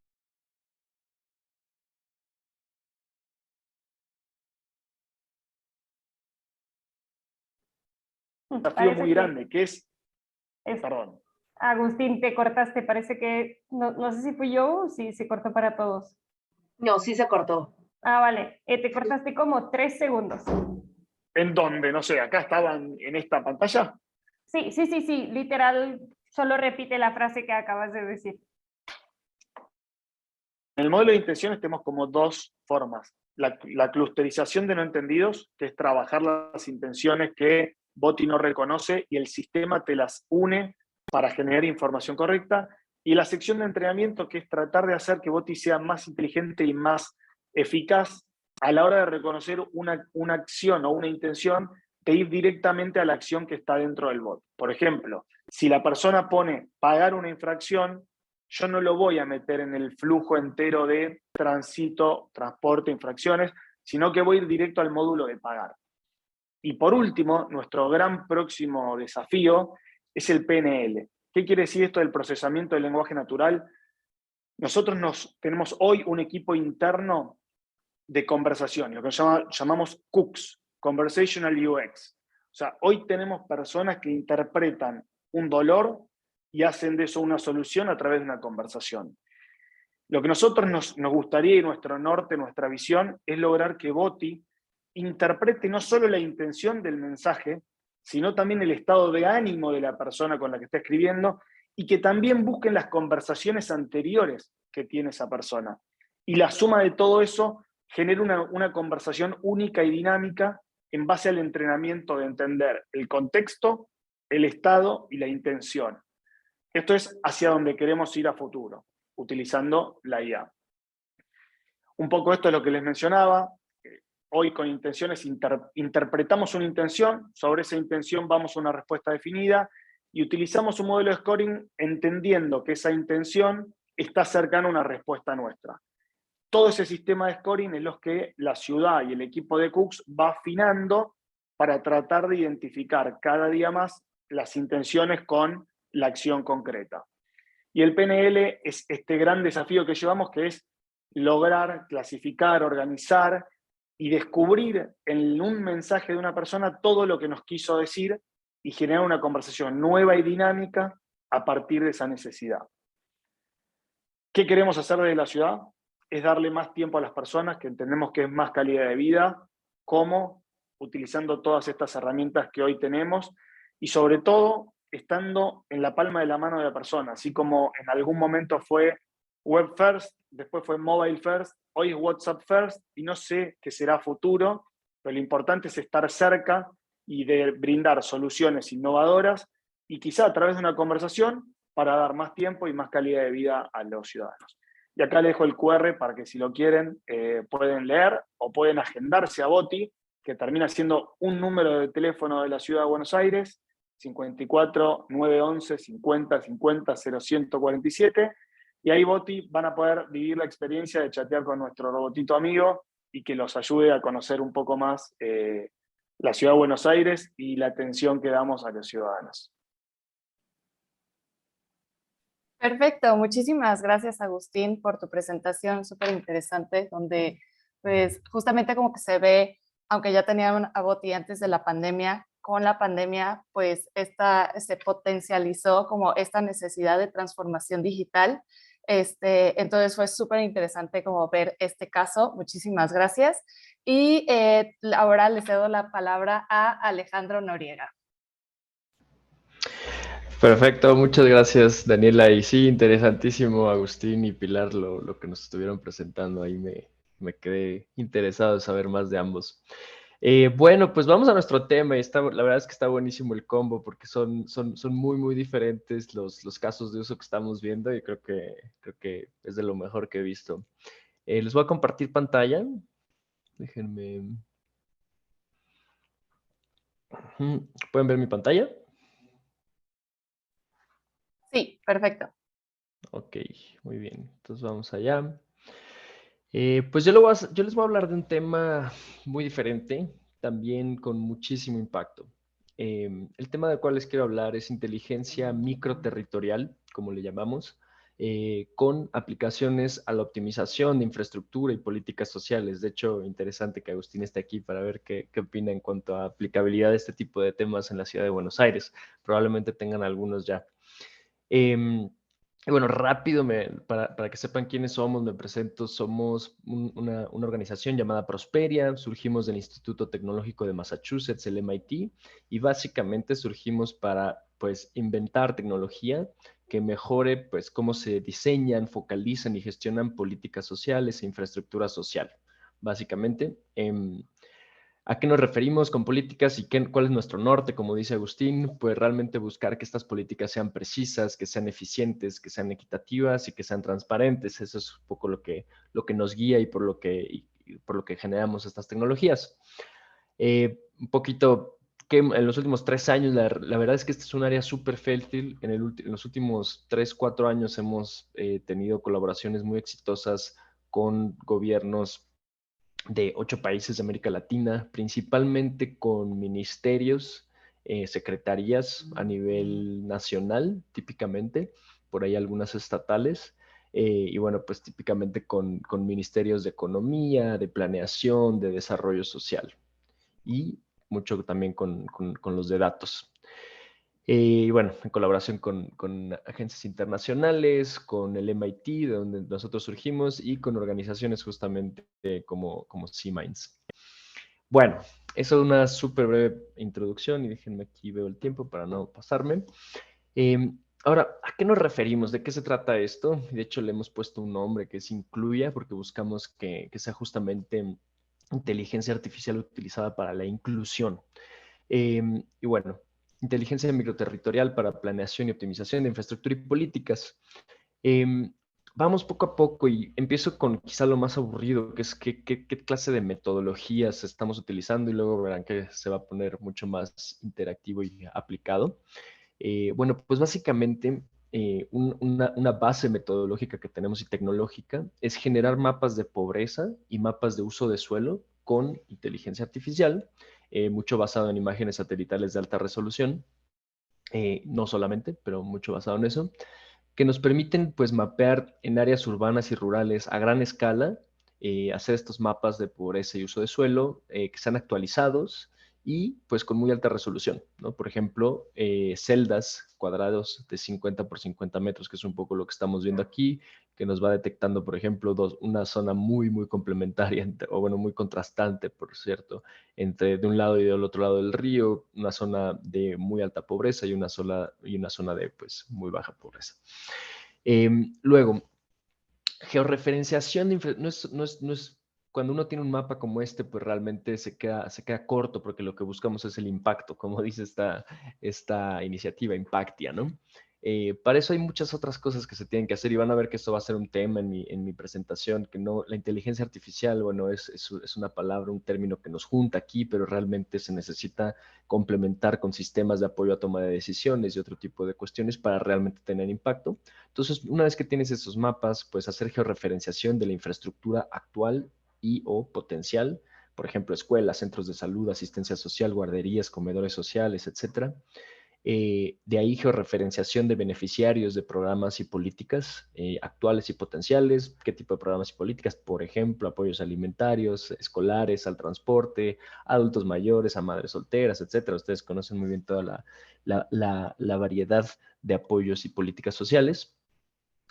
Un desafío muy grande, que es... Perdón. Agustín, te cortaste, parece que, no sé si fui yo o si se cortó para todos. No, sí se cortó. Ah, vale, te cortaste como 3 segundos. ¿En dónde? No sé, acá estaban en esta pantalla. Sí, literal, solo repite la frase que acabas de decir. En el modelo de intenciones tenemos como dos formas. La clusterización de no entendidos, que es trabajar las intenciones que Boti no reconoce y el sistema te las une para generar información correcta. Y la sección de entrenamiento, que es tratar de hacer que Boti sea más inteligente y más eficaz a la hora de reconocer una acción o una intención, de ir directamente a la acción que está dentro del bot. Por ejemplo, si la persona pone pagar una infracción, yo no lo voy a meter en el flujo entero de tránsito, transporte, infracciones, sino que voy a ir directo al módulo de pagar. Y por último, nuestro gran próximo desafío es el PNL. ¿Qué quiere decir esto del procesamiento del lenguaje natural? Nosotros tenemos hoy un equipo interno de conversación, lo que llamamos CUX, Conversational UX. O sea, hoy tenemos personas que interpretan un dolor y hacen de eso una solución a través de una conversación. Lo que nosotros nos gustaría y nuestro norte, nuestra visión, es lograr que Boti interprete no solo la intención del mensaje, sino también el estado de ánimo de la persona con la que está escribiendo y que también busquen las conversaciones anteriores que tiene esa persona. Y la suma de todo eso genera una conversación única y dinámica en base al entrenamiento de entender el contexto, el estado y la intención. Esto es hacia donde queremos ir a futuro, utilizando la IA. Un poco esto es lo que les mencionaba. Hoy con intenciones interpretamos una intención, sobre esa intención vamos a una respuesta definida y utilizamos un modelo de scoring entendiendo que esa intención está cercana a una respuesta nuestra. Todo ese sistema de scoring es lo que la ciudad y el equipo de Cooks va afinando para tratar de identificar cada día más las intenciones con la acción concreta. Y el PNL es este gran desafío que llevamos, que es lograr clasificar, organizar y descubrir en un mensaje de una persona todo lo que nos quiso decir y generar una conversación nueva y dinámica a partir de esa necesidad. ¿Qué queremos hacer desde la ciudad? Es darle más tiempo a las personas, que entendemos que es más calidad de vida, como utilizando todas estas herramientas que hoy tenemos y sobre todo estando en la palma de la mano de la persona, así como en algún momento fue web first, después fue mobile first, hoy es WhatsApp first y no sé qué será futuro, pero lo importante es estar cerca y de brindar soluciones innovadoras y quizá a través de una conversación para dar más tiempo y más calidad de vida a los ciudadanos. Y acá les dejo el QR para que si lo quieren pueden leer o pueden agendarse a Boti, que termina siendo un número de teléfono de la Ciudad de Buenos Aires, 54 911 50 50 0147, y ahí Boti van a poder vivir la experiencia de chatear con nuestro robotito amigo y que los ayude a conocer un poco más la Ciudad de Buenos Aires y la atención que damos a los ciudadanos. Perfecto, muchísimas gracias Agustín por tu presentación súper interesante, donde pues justamente como que se ve, aunque ya tenían a Boti antes de la pandemia, con la pandemia pues se potencializó como esta necesidad de transformación digital. Entonces fue súper interesante como ver este caso, muchísimas gracias. Y ahora le cedo la palabra a Alejandro Noriega. Perfecto, muchas gracias Daniela. Y sí, interesantísimo Agustín y Pilar lo que nos estuvieron presentando. Ahí me quedé interesado en saber más de ambos. Bueno, pues vamos a nuestro tema y la verdad es que está buenísimo el combo porque son muy, muy diferentes los casos de uso que estamos viendo y creo que es de lo mejor que he visto. Les voy a compartir pantalla. Déjenme. ¿Pueden ver mi pantalla? Sí, perfecto. Ok, muy bien. Entonces vamos allá. Pues yo les voy a hablar de un tema muy diferente, también con muchísimo impacto. El tema del cual les quiero hablar es inteligencia microterritorial, como le llamamos, con aplicaciones a la optimización de infraestructura y políticas sociales. De hecho, interesante que Agustín esté aquí para ver qué opina en cuanto a aplicabilidad de este tipo de temas en la ciudad de Buenos Aires. Probablemente tengan algunos ya. Y bueno, rápido, para que sepan quiénes somos, me presento. Somos una organización llamada Prosperia. Surgimos del Instituto Tecnológico de Massachusetts, el MIT, y básicamente surgimos para, pues, inventar tecnología que mejore, pues, cómo se diseñan, focalizan y gestionan políticas sociales e infraestructura social. Básicamente, ¿a qué nos referimos con políticas y cuál es nuestro norte? Como dice Agustín, pues realmente buscar que estas políticas sean precisas, que sean eficientes, que sean equitativas y que sean transparentes. Eso es un poco lo que nos guía y por lo que generamos estas tecnologías. Un poquito que en los últimos 3 años, la verdad es que este es un área súper fértil. En los últimos 3, 4 años hemos tenido colaboraciones muy exitosas con gobiernos de 8 países de América Latina, principalmente con ministerios, secretarías a nivel nacional, típicamente, por ahí algunas estatales, y bueno, pues típicamente con ministerios de economía, de planeación, de desarrollo social, y mucho también con los de datos. Y bueno, en colaboración con agencias internacionales, con el MIT, de donde nosotros surgimos, y con organizaciones justamente como C-Minds. Bueno, eso es una súper breve introducción y déjenme aquí veo el tiempo para no pasarme. Ahora, ¿a qué nos referimos? ¿De qué se trata esto? De hecho, le hemos puesto un nombre que es Incluya porque buscamos que sea justamente inteligencia artificial utilizada para la inclusión. Y bueno, inteligencia microterritorial para planeación y optimización de infraestructura y políticas. Vamos poco a poco y empiezo con quizá lo más aburrido, que es qué clase de metodologías estamos utilizando y luego verán que se va a poner mucho más interactivo y aplicado. Bueno, pues básicamente una base metodológica que tenemos y tecnológica es generar mapas de pobreza y mapas de uso de suelo con inteligencia artificial, mucho basado en imágenes satelitales de alta resolución, no solamente, pero mucho basado en eso, que nos permiten pues mapear en áreas urbanas y rurales a gran escala, hacer estos mapas de pobreza y uso de suelo que sean actualizados y pues con muy alta resolución, ¿no? Por ejemplo, celdas cuadrados de 50 por 50 metros, que es un poco lo que estamos viendo aquí, que nos va detectando, por ejemplo, una zona muy, muy complementaria, o bueno, muy contrastante, por cierto, entre de un lado y del otro lado del río, una zona de muy alta pobreza y una zona de pues muy baja pobreza. Luego, georreferenciación de no es cuando uno tiene un mapa como este, pues realmente se queda corto porque lo que buscamos es el impacto, como dice esta iniciativa, Impactia, ¿no? Para eso hay muchas otras cosas que se tienen que hacer y van a ver que esto va a ser un tema en mi presentación, que no, la inteligencia artificial, bueno, es una palabra, un término que nos junta aquí, pero realmente se necesita complementar con sistemas de apoyo a toma de decisiones y otro tipo de cuestiones para realmente tener impacto. Entonces, una vez que tienes esos mapas, pues hacer georreferenciación de la infraestructura actual y o potencial, por ejemplo, escuelas, centros de salud, asistencia social, guarderías, comedores sociales, etcétera. De ahí georreferenciación de beneficiarios de programas y políticas actuales y potenciales, qué tipo de programas y políticas, por ejemplo, apoyos alimentarios, escolares, al transporte, a adultos mayores, a madres solteras, etcétera. Ustedes conocen muy bien toda la variedad de apoyos y políticas sociales.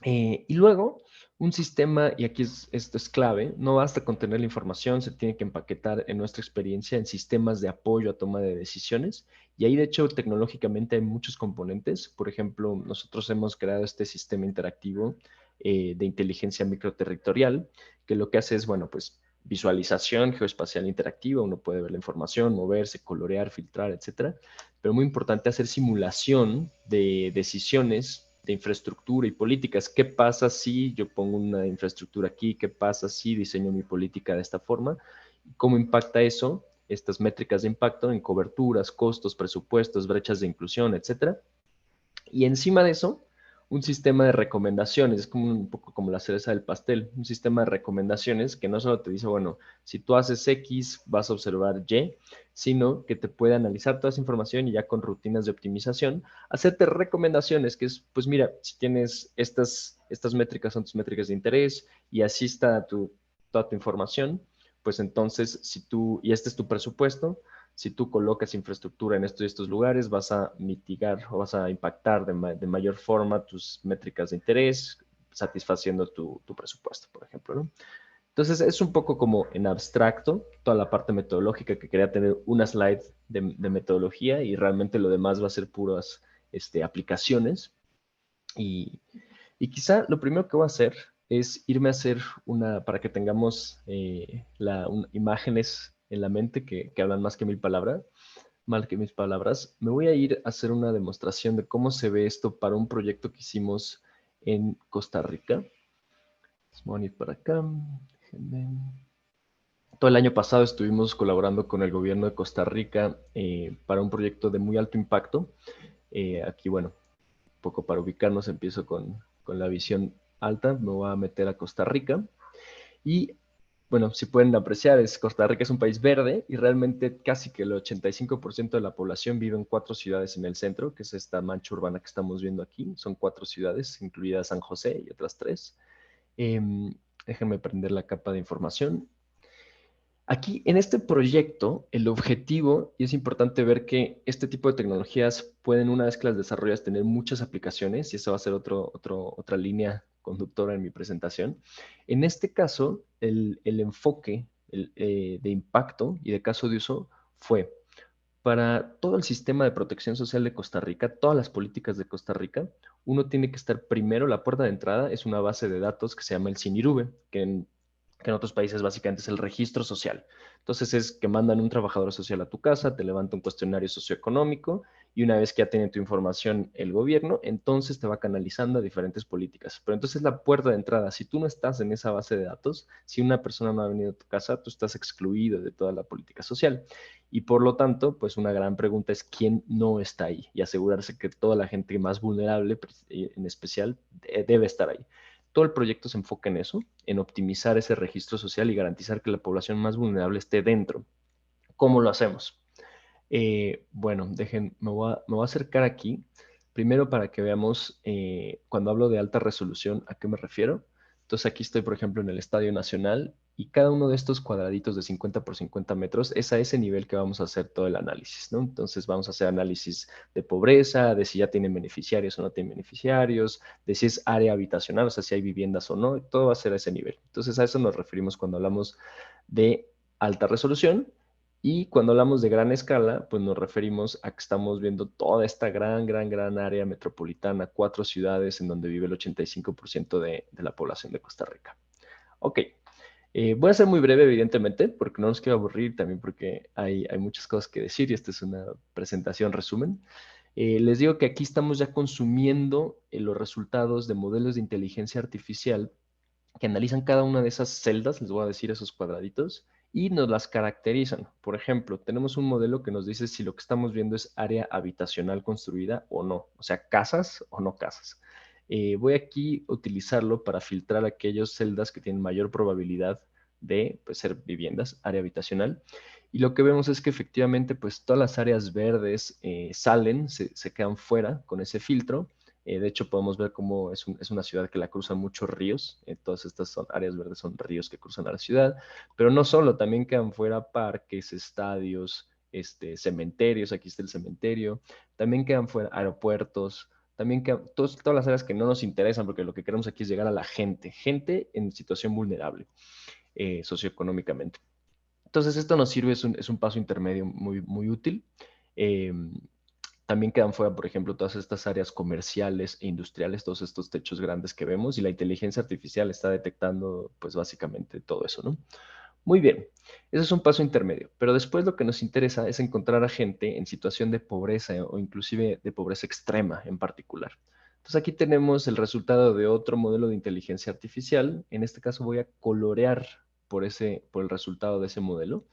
Y luego, un sistema, y aquí esto es clave, no basta con tener la información, se tiene que empaquetar en nuestra experiencia en sistemas de apoyo a toma de decisiones. Y ahí, de hecho, tecnológicamente hay muchos componentes. Por ejemplo, nosotros hemos creado este sistema interactivo de inteligencia microterritorial, que lo que hace es, bueno, pues visualización geoespacial interactiva, uno puede ver la información, moverse, colorear, filtrar, etcétera. Pero muy importante hacer simulación de decisiones de infraestructura y políticas. ¿Qué pasa si yo pongo una infraestructura aquí? ¿Qué pasa si diseño mi política de esta forma? ¿Cómo impacta eso? Estas métricas de impacto en coberturas, costos, presupuestos, brechas de inclusión, etcétera. Y encima de eso, un sistema de recomendaciones, es como un poco como la cereza del pastel, un sistema de recomendaciones que no solo te dice, bueno, si tú haces X, vas a observar Y, sino que te puede analizar toda esa información y ya con rutinas de optimización, hacerte recomendaciones, que es, pues mira, si tienes estas métricas, son tus métricas de interés y así está toda tu información, pues entonces, si tú, y este es tu presupuesto, si tú colocas infraestructura en estos y estos lugares, vas a mitigar o vas a impactar de mayor forma tus métricas de interés, satisfaciendo tu presupuesto, por ejemplo, ¿no? Entonces, es un poco como en abstracto toda la parte metodológica que quería tener una slide de metodología y realmente lo demás va a ser puras aplicaciones. Y, y quizá lo primero que voy a hacer es irme a hacer para que tengamos imágenes en la mente que hablan más que mil palabras, mal que mis palabras. Me voy a ir a hacer una demostración de cómo se ve esto para un proyecto que hicimos en Costa Rica. Vamos a ir para acá. Déjenme. Todo el año pasado estuvimos colaborando con el gobierno de Costa Rica para un proyecto de muy alto impacto. Aquí, bueno, un poco para ubicarnos, empiezo con la visión alta. Me voy a meter a Costa Rica. Y bueno, si pueden apreciar, Costa Rica es un país verde y realmente casi que el 85% de la población vive en 4 ciudades en el centro, que es esta mancha urbana que estamos viendo aquí. Son 4 ciudades, incluidas San José y otras 3. Déjenme prender la capa de información. Aquí, en este proyecto, el objetivo, y es importante ver que este tipo de tecnologías pueden, una vez que las desarrollas, tener muchas aplicaciones, y eso va a ser otra línea conductora en mi presentación. En este caso, el enfoque de impacto y de caso de uso fue para todo el sistema de protección social de Costa Rica, todas las políticas de Costa Rica, uno tiene que estar primero, la puerta de entrada es una base de datos que se llama el CINIRUBE, que en otros países básicamente es el registro social. Entonces es que mandan un trabajador social a tu casa, te levanta un cuestionario socioeconómico y una vez que ya tiene tu información el gobierno, entonces te va canalizando a diferentes políticas. Pero entonces la puerta de entrada, si tú no estás en esa base de datos, si una persona no ha venido a tu casa, tú estás excluido de toda la política social. Y por lo tanto, pues una gran pregunta es quién no está ahí y asegurarse que toda la gente más vulnerable, en especial, debe estar ahí. Todo el proyecto se enfoca en eso, en optimizar ese registro social y garantizar que la población más vulnerable esté dentro. ¿Cómo lo hacemos? Bueno, me voy a acercar aquí, primero para que veamos cuando hablo de alta resolución, ¿a qué me refiero? Entonces aquí estoy, por ejemplo, en el Estadio Nacional y cada uno de estos cuadraditos de 50 por 50 metros es a ese nivel que vamos a hacer todo el análisis, ¿no? Entonces vamos a hacer análisis de pobreza, de si ya tienen beneficiarios o no tienen beneficiarios, de si es área habitacional, o sea, si hay viviendas o no, todo va a ser a ese nivel. Entonces a eso nos referimos cuando hablamos de alta resolución. Y cuando hablamos de gran escala, pues nos referimos a que estamos viendo toda esta gran área metropolitana, 4 ciudades en donde vive el 85% de la población de Costa Rica. Ok, voy a ser muy breve, evidentemente, porque no nos quiero aburrir, también porque hay muchas cosas que decir y esta es una presentación resumen. Les digo que aquí estamos ya consumiendo los resultados de modelos de inteligencia artificial que analizan cada una de esas celdas, les voy a decir esos cuadraditos, y nos las caracterizan. Por ejemplo, tenemos un modelo que nos dice si lo que estamos viendo es área habitacional construida o no, o sea, casas o no casas. Voy aquí a utilizarlo para filtrar aquellas celdas que tienen mayor probabilidad de pues, ser viviendas, área habitacional. Y lo que vemos es que efectivamente pues todas las áreas verdes salen, se quedan fuera con ese filtro. De hecho, podemos ver cómo es una ciudad que la cruzan muchos ríos. Todas estas son áreas verdes, son ríos que cruzan a la ciudad. Pero no solo, también quedan fuera parques, estadios, cementerios. Aquí está el cementerio. También quedan fuera aeropuertos. También quedan todas las áreas que no nos interesan, porque lo que queremos aquí es llegar a la gente. Gente en situación vulnerable socioeconómicamente. Entonces, esto nos sirve, es un paso intermedio muy, muy útil. También quedan fuera, por ejemplo, todas estas áreas comerciales e industriales, todos estos techos grandes que vemos, y la inteligencia artificial está detectando, pues básicamente todo eso, ¿no? Muy bien, ese es un paso intermedio, pero después lo que nos interesa es encontrar a gente en situación de pobreza o inclusive de pobreza extrema en particular. Entonces aquí tenemos el resultado de otro modelo de inteligencia artificial. En este caso voy a colorear por el resultado de ese modelo.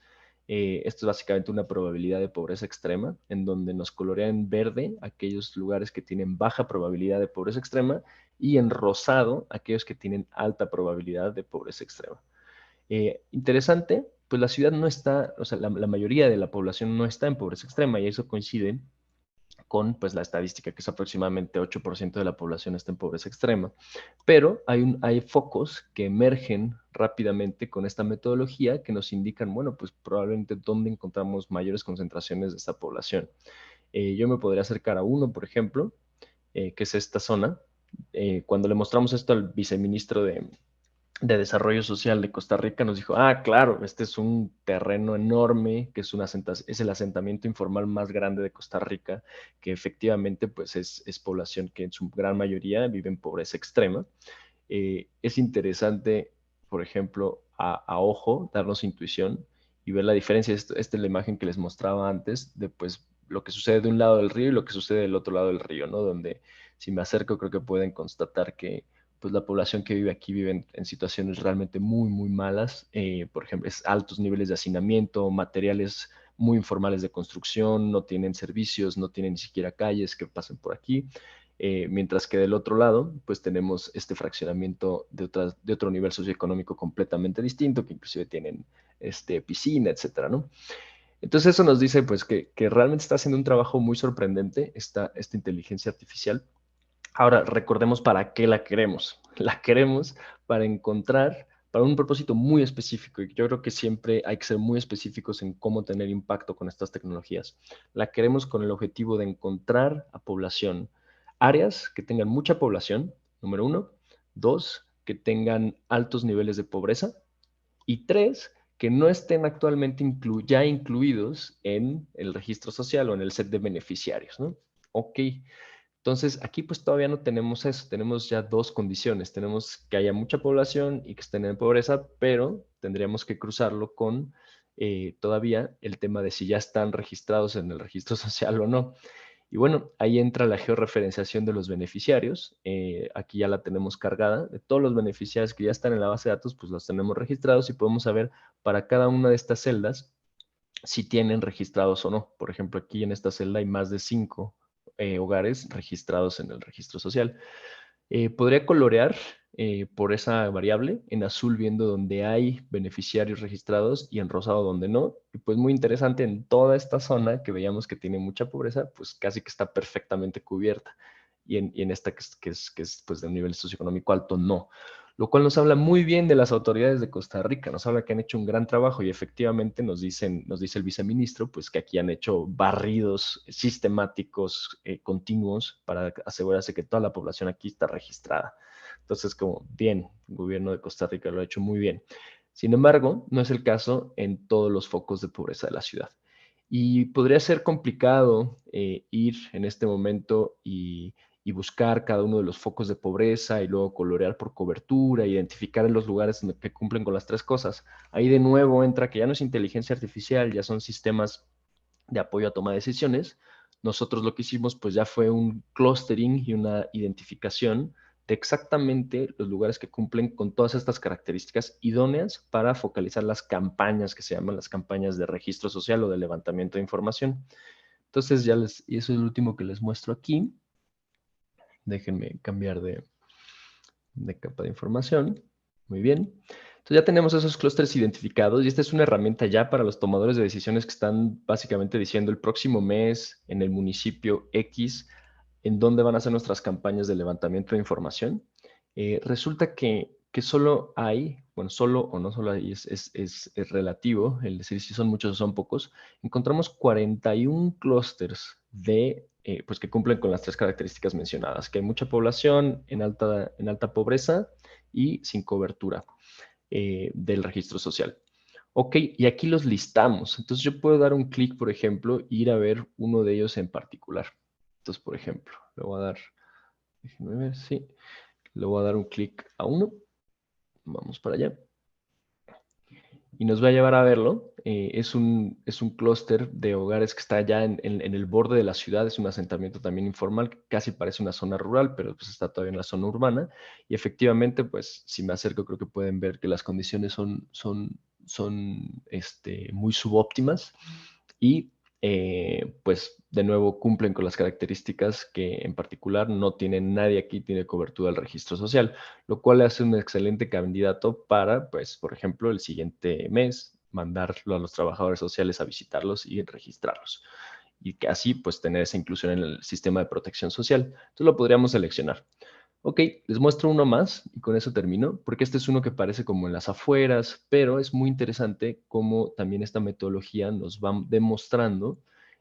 Esto es básicamente una probabilidad de pobreza extrema, en donde nos colorea en verde aquellos lugares que tienen baja probabilidad de pobreza extrema y en rosado aquellos que tienen alta probabilidad de pobreza extrema. Interesante, pues la ciudad no está, o sea, la mayoría de la población no está en pobreza extrema y eso coincide con pues, la estadística que es aproximadamente 8% de la población está en pobreza extrema. Pero hay focos que emergen rápidamente con esta metodología que nos indican, bueno, pues probablemente dónde encontramos mayores concentraciones de esta población. Yo me podría acercar a uno, por ejemplo, que es esta zona. Cuando le mostramos esto al viceministro de Desarrollo Social de Costa Rica, nos dijo, claro, este es un terreno enorme, que es el asentamiento informal más grande de Costa Rica, que efectivamente pues es población que en su gran mayoría vive en pobreza extrema. Es interesante, por ejemplo, a ojo, darnos intuición y ver la diferencia. Esta es la imagen que les mostraba antes de pues lo que sucede de un lado del río y lo que sucede del otro lado del río, ¿no? Donde si me acerco creo que pueden constatar que pues la población que vive aquí vive en situaciones realmente muy, muy malas. Por ejemplo, es altos niveles de hacinamiento, materiales muy informales de construcción, no tienen servicios, no tienen ni siquiera calles que pasen por aquí. Mientras que del otro lado, pues tenemos este fraccionamiento de otro nivel socioeconómico completamente distinto, que inclusive tienen piscina, etcétera, ¿no? Entonces eso nos dice pues que realmente está haciendo un trabajo muy sorprendente esta inteligencia artificial. Ahora, recordemos para qué la queremos. La queremos para encontrar, para un propósito muy específico. Y yo creo que siempre hay que ser muy específicos en cómo tener impacto con estas tecnologías. La queremos con el objetivo de encontrar a población, áreas que tengan mucha población, número uno. Dos, que tengan altos niveles de pobreza. Y tres, que no estén actualmente ya incluidos en el registro social o en el set de beneficiarios, ¿no? Ok. Entonces, aquí pues todavía no tenemos eso, tenemos ya dos condiciones, tenemos que haya mucha población y que estén en pobreza, pero tendríamos que cruzarlo con todavía el tema de si ya están registrados en el registro social o no. Y bueno, ahí entra la georreferenciación de los beneficiarios, aquí ya la tenemos cargada, de todos los beneficiarios que ya están en la base de datos, pues los tenemos registrados y podemos saber para cada una de estas celdas si tienen registrados o no. Por ejemplo, aquí en esta celda hay más de 5 hogares registrados en el registro social. Podría colorear por esa variable, en azul viendo donde hay beneficiarios registrados y en rosado donde no. Y pues muy interesante, en toda esta zona que veíamos que tiene mucha pobreza, pues casi que está perfectamente cubierta. Y en esta que es pues de un nivel socioeconómico alto, no. Lo cual nos habla muy bien de las autoridades de Costa Rica, nos habla que han hecho un gran trabajo y efectivamente nos dice el viceministro, pues que aquí han hecho barridos sistemáticos, continuos, para asegurarse que toda la población aquí está registrada. Entonces, como bien, el gobierno de Costa Rica lo ha hecho muy bien. Sin embargo, no es el caso en todos los focos de pobreza de la ciudad. Y podría ser complicado ir en este momento y buscar cada uno de los focos de pobreza y luego colorear por cobertura, identificar los lugares que cumplen con las tres cosas. Ahí de nuevo entra que ya no es inteligencia artificial, ya son sistemas de apoyo a toma de decisiones, nosotros lo que hicimos pues ya fue un clustering y una identificación de exactamente los lugares que cumplen con todas estas características idóneas para focalizar las campañas que se llaman las campañas de registro social o de levantamiento de información. Entonces y eso es lo último que les muestro aquí. Déjenme cambiar de capa de información. Muy bien. Entonces ya tenemos esos clústeres identificados y esta es una herramienta ya para los tomadores de decisiones que están básicamente diciendo el próximo mes en el municipio X en dónde van a ser nuestras campañas de levantamiento de información. Resulta que solo hay, bueno, solo o no solo hay, es relativo, el decir si son muchos o son pocos, encontramos 41 clústeres pues que cumplen con las tres características mencionadas, que hay mucha población en alta pobreza y sin cobertura del registro social. Ok, y aquí los listamos. Entonces yo puedo dar un clic, por ejemplo, e ir a ver uno de ellos en particular. Entonces, por ejemplo, le voy a dar, déjenme ver, sí, le voy a dar un clic a uno. Vamos para allá. Y nos va a llevar a verlo. Es un clúster de hogares que está allá en el borde de la ciudad. Es un asentamiento también informal, que casi parece una zona rural, pero pues está todavía en la zona urbana. Y efectivamente, pues si me acerco, creo que pueden ver que las condiciones son muy subóptimas. Y pues de nuevo cumplen con las características que en particular no tiene nadie aquí, tiene cobertura del registro social, lo cual le hace un excelente candidato para, pues, por ejemplo, el siguiente mes mandarlo a los trabajadores sociales a visitarlos y registrarlos. Y que así, pues, tener esa inclusión en el sistema de protección social. Entonces lo podríamos seleccionar. Ok, les muestro uno más y con eso termino, porque este es uno que parece como en las afueras, pero es muy interesante cómo también esta metodología nos va demostrando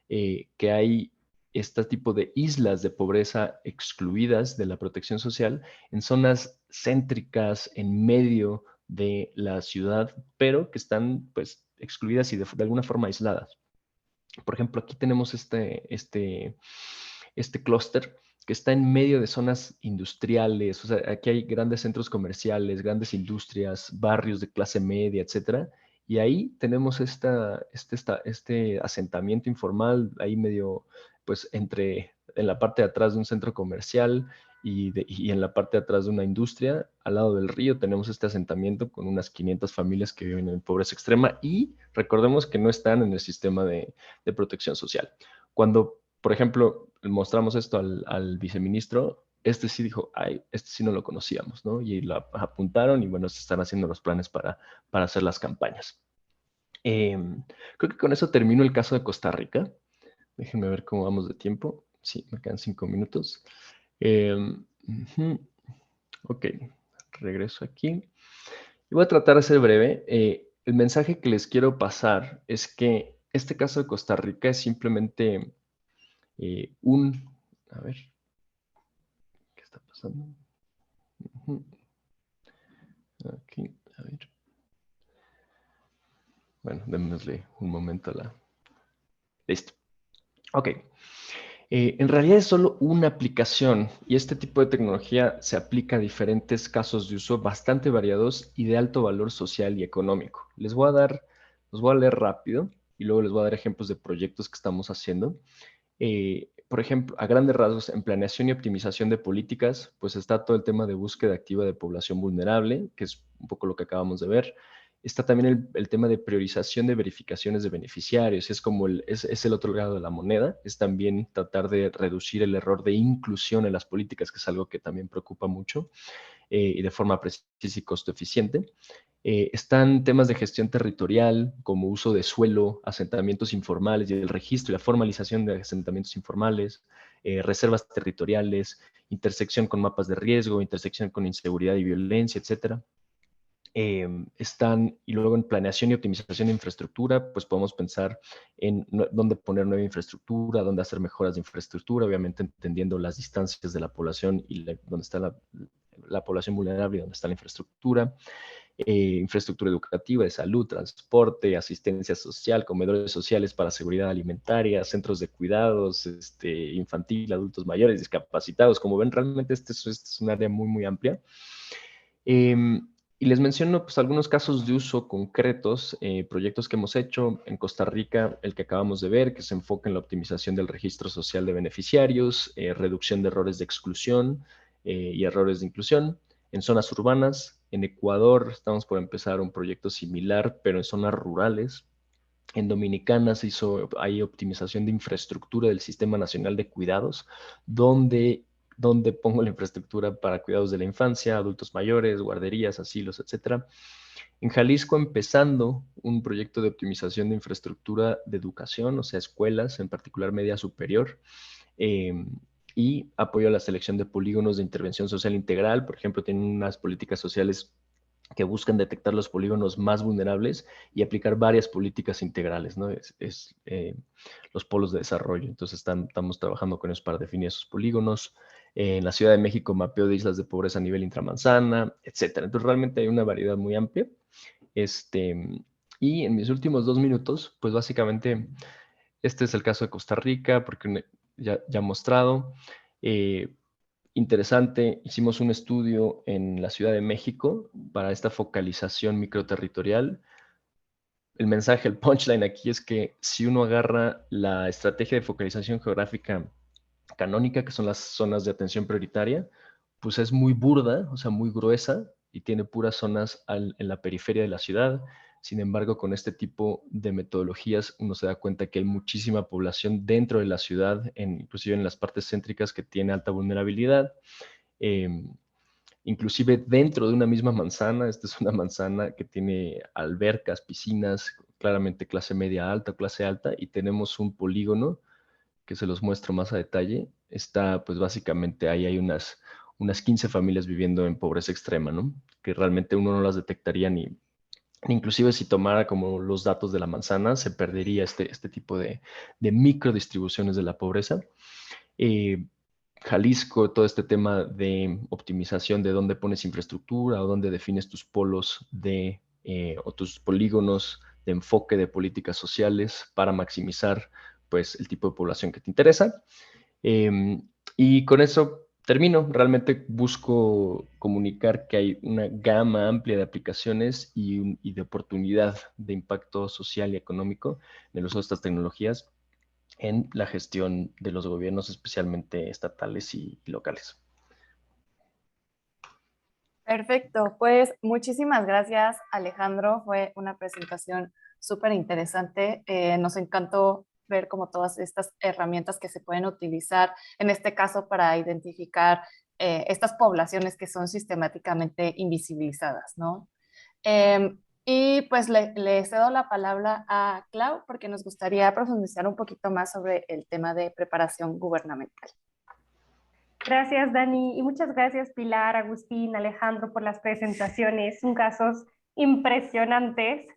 que hay este tipo de islas de pobreza excluidas de la protección social en zonas céntricas, en medio de la ciudad, pero que están pues excluidas y de alguna forma aisladas. Por ejemplo, aquí tenemos este clúster que está en medio de zonas industriales, o sea, aquí hay grandes centros comerciales, grandes industrias, barrios de clase media, etcétera, y ahí tenemos este asentamiento informal, ahí medio, pues, en la parte de atrás de un centro comercial y en la parte de atrás de una industria, al lado del río tenemos este asentamiento con unas 500 familias que viven en pobreza extrema y recordemos que no están en el sistema de protección social. Cuando, por ejemplo, mostramos esto al viceministro, este sí dijo, ay, este sí no lo conocíamos, ¿no? Y lo apuntaron y bueno, se están haciendo los planes para hacer las campañas. Creo que con eso termino el caso de Costa Rica. Déjenme ver cómo vamos de tiempo. Sí, me quedan 5 minutos. Ok, regreso aquí. Y voy a tratar de ser breve. El mensaje que les quiero pasar es que este caso de Costa Rica es simplemente a ver, ¿qué está pasando? Aquí, a ver. Bueno, démosle un momento a la... Listo. Ok. En realidad es solo una aplicación y este tipo de tecnología se aplica a diferentes casos de uso bastante variados y de alto valor social y económico. Los voy a leer rápido y luego les voy a dar ejemplos de proyectos que estamos haciendo. Por ejemplo, a grandes rasgos, en planeación y optimización de políticas, pues está todo el tema de búsqueda activa de población vulnerable, que es un poco lo que acabamos de ver. Está también el tema de priorización de verificaciones de beneficiarios, es como es el otro lado de la moneda, es también tratar de reducir el error de inclusión en las políticas, que es algo que también preocupa mucho y de forma precisa y costo eficiente. Están temas de gestión territorial, como uso de suelo, asentamientos informales y el registro y la formalización de asentamientos informales, reservas territoriales, intersección con mapas de riesgo, intersección con inseguridad y violencia, etcétera. Y luego en planeación y optimización de infraestructura, pues podemos pensar en dónde poner nueva infraestructura, dónde hacer mejoras de infraestructura, obviamente entendiendo las distancias de la población y dónde está la población vulnerable y dónde está la infraestructura. Infraestructura educativa, de salud, transporte, asistencia social, comedores sociales para seguridad alimentaria, centros de cuidados infantil, adultos mayores, discapacitados. Como ven, realmente este es un área muy, muy amplia. Y les menciono pues, algunos casos de uso concretos, proyectos que hemos hecho en Costa Rica, el que acabamos de ver, que se enfoca en la optimización del registro social de beneficiarios, reducción de errores de exclusión y errores de inclusión en zonas urbanas. En Ecuador estamos por empezar un proyecto similar, pero en zonas rurales. En Dominicana se hizo ahí optimización de infraestructura del Sistema Nacional de Cuidados, donde pongo la infraestructura para cuidados de la infancia, adultos mayores, guarderías, asilos, etcétera. En Jalisco empezando un proyecto de optimización de infraestructura de educación, o sea, escuelas, en particular media superior, eh, y apoyo a la selección de polígonos de intervención social integral. Por ejemplo, tienen unas políticas sociales que buscan detectar los polígonos más vulnerables y aplicar varias políticas integrales, ¿no? Los polos de desarrollo. Entonces estamos trabajando con ellos para definir esos polígonos. En la Ciudad de México, mapeo de islas de pobreza a nivel intramanzana, etcétera. Entonces realmente hay una variedad muy amplia. Y en mis últimos 2 minutos, pues básicamente este es el caso de Costa Rica, porque ya mostrado. Interesante, hicimos un estudio en la Ciudad de México para esta focalización microterritorial. El mensaje, el punchline aquí es que si uno agarra la estrategia de focalización geográfica canónica, que son las zonas de atención prioritaria, pues es muy burda, o sea, muy gruesa y tiene puras zonas en la periferia de la ciudad. Sin embargo, con este tipo de metodologías uno se da cuenta que hay muchísima población dentro de la ciudad, inclusive en las partes céntricas, que tiene alta vulnerabilidad. Eh, Inclusive dentro de una misma manzana, esta es una manzana que tiene albercas, piscinas, claramente clase media alta o clase alta, y tenemos un polígono que se los muestro más a detalle. Está, pues básicamente ahí hay unas 15 familias viviendo en pobreza extrema, ¿no? Que realmente uno no las detectaría ni inclusive si tomara como los datos de la manzana, se perdería este tipo de microdistribuciones de la pobreza. Eh, Jalisco, todo este tema de optimización de dónde pones infraestructura o dónde defines tus polos o tus polígonos de enfoque de políticas sociales para maximizar pues el tipo de población que te interesa. Y con eso termino. Realmente busco comunicar que hay una gama amplia de aplicaciones y de oportunidad de impacto social y económico en el uso de estas tecnologías en la gestión de los gobiernos, especialmente estatales y locales. Perfecto, pues muchísimas gracias, Alejandro. Fue una presentación súper interesante. Nos encantó ver como todas estas herramientas que se pueden utilizar, en este caso para identificar estas poblaciones que son sistemáticamente invisibilizadas, ¿no? Y pues le cedo la palabra a Clau porque nos gustaría profundizar un poquito más sobre el tema de preparación gubernamental. Gracias, Dani, y muchas gracias, Pilar, Agustín, Alejandro, por las presentaciones. Son casos impresionantes.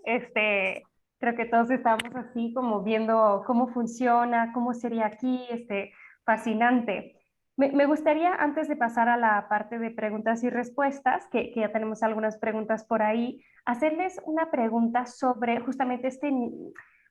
Creo que todos estamos así como viendo cómo funciona, cómo sería aquí, fascinante. Me gustaría, antes de pasar a la parte de preguntas y respuestas, que ya tenemos algunas preguntas por ahí, hacerles una pregunta sobre justamente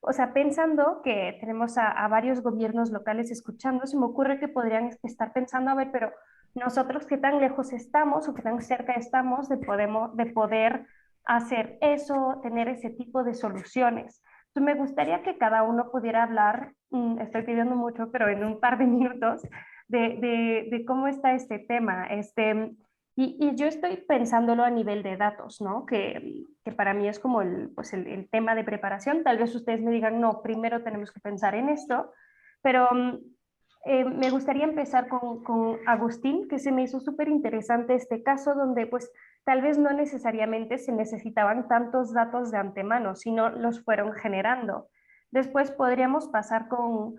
o sea, pensando que tenemos a varios gobiernos locales escuchando, se me ocurre que podrían estar pensando, a ver, pero nosotros qué tan lejos estamos o qué tan cerca estamos de poder hacer eso, tener ese tipo de soluciones. Entonces, me gustaría que cada uno pudiera hablar, estoy pidiendo mucho, pero en un par de minutos, de cómo está este tema. Y yo estoy pensándolo a nivel de datos, ¿no? Que para mí es como pues el tema de preparación. Tal vez ustedes me digan, no, primero tenemos que pensar en esto, pero me gustaría empezar con Agustín, que se me hizo súper interesante este caso donde pues tal vez no necesariamente se necesitaban tantos datos de antemano, sino los fueron generando. Después podríamos pasar con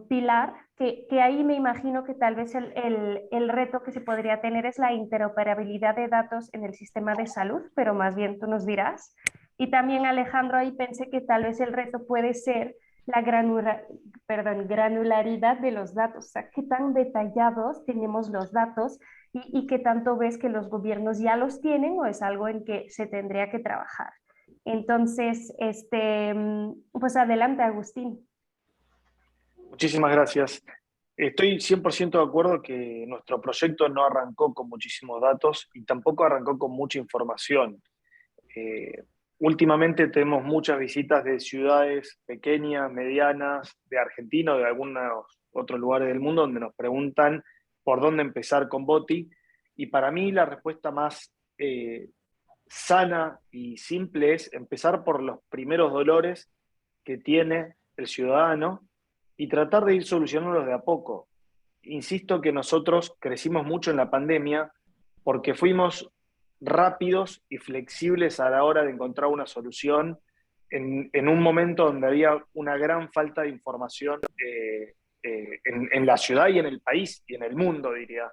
Pilar, que ahí me imagino que tal vez el reto que se podría tener es la interoperabilidad de datos en el sistema de salud, pero más bien tú nos dirás. Y también Alejandro, ahí pensé que tal vez el reto puede ser la granularidad de los datos, o sea, qué tan detallados tenemos los datos y qué tanto ves que los gobiernos ya los tienen o es algo en que se tendría que trabajar. Entonces, pues adelante, Agustín. Muchísimas gracias. Estoy 100% de acuerdo que nuestro proyecto no arrancó con muchísimos datos y tampoco arrancó con mucha información. Eh, Últimamente tenemos muchas visitas de ciudades pequeñas, medianas, de Argentina o de algunos otros lugares del mundo donde nos preguntan por dónde empezar con Boti. Y para mí la respuesta más sana y simple es empezar por los primeros dolores que tiene el ciudadano y tratar de ir solucionándolos de a poco. Insisto que nosotros crecimos mucho en la pandemia porque fuimos rápidos y flexibles a la hora de encontrar una solución en un momento donde había una gran falta de información en la ciudad y en el país y en el mundo, diría.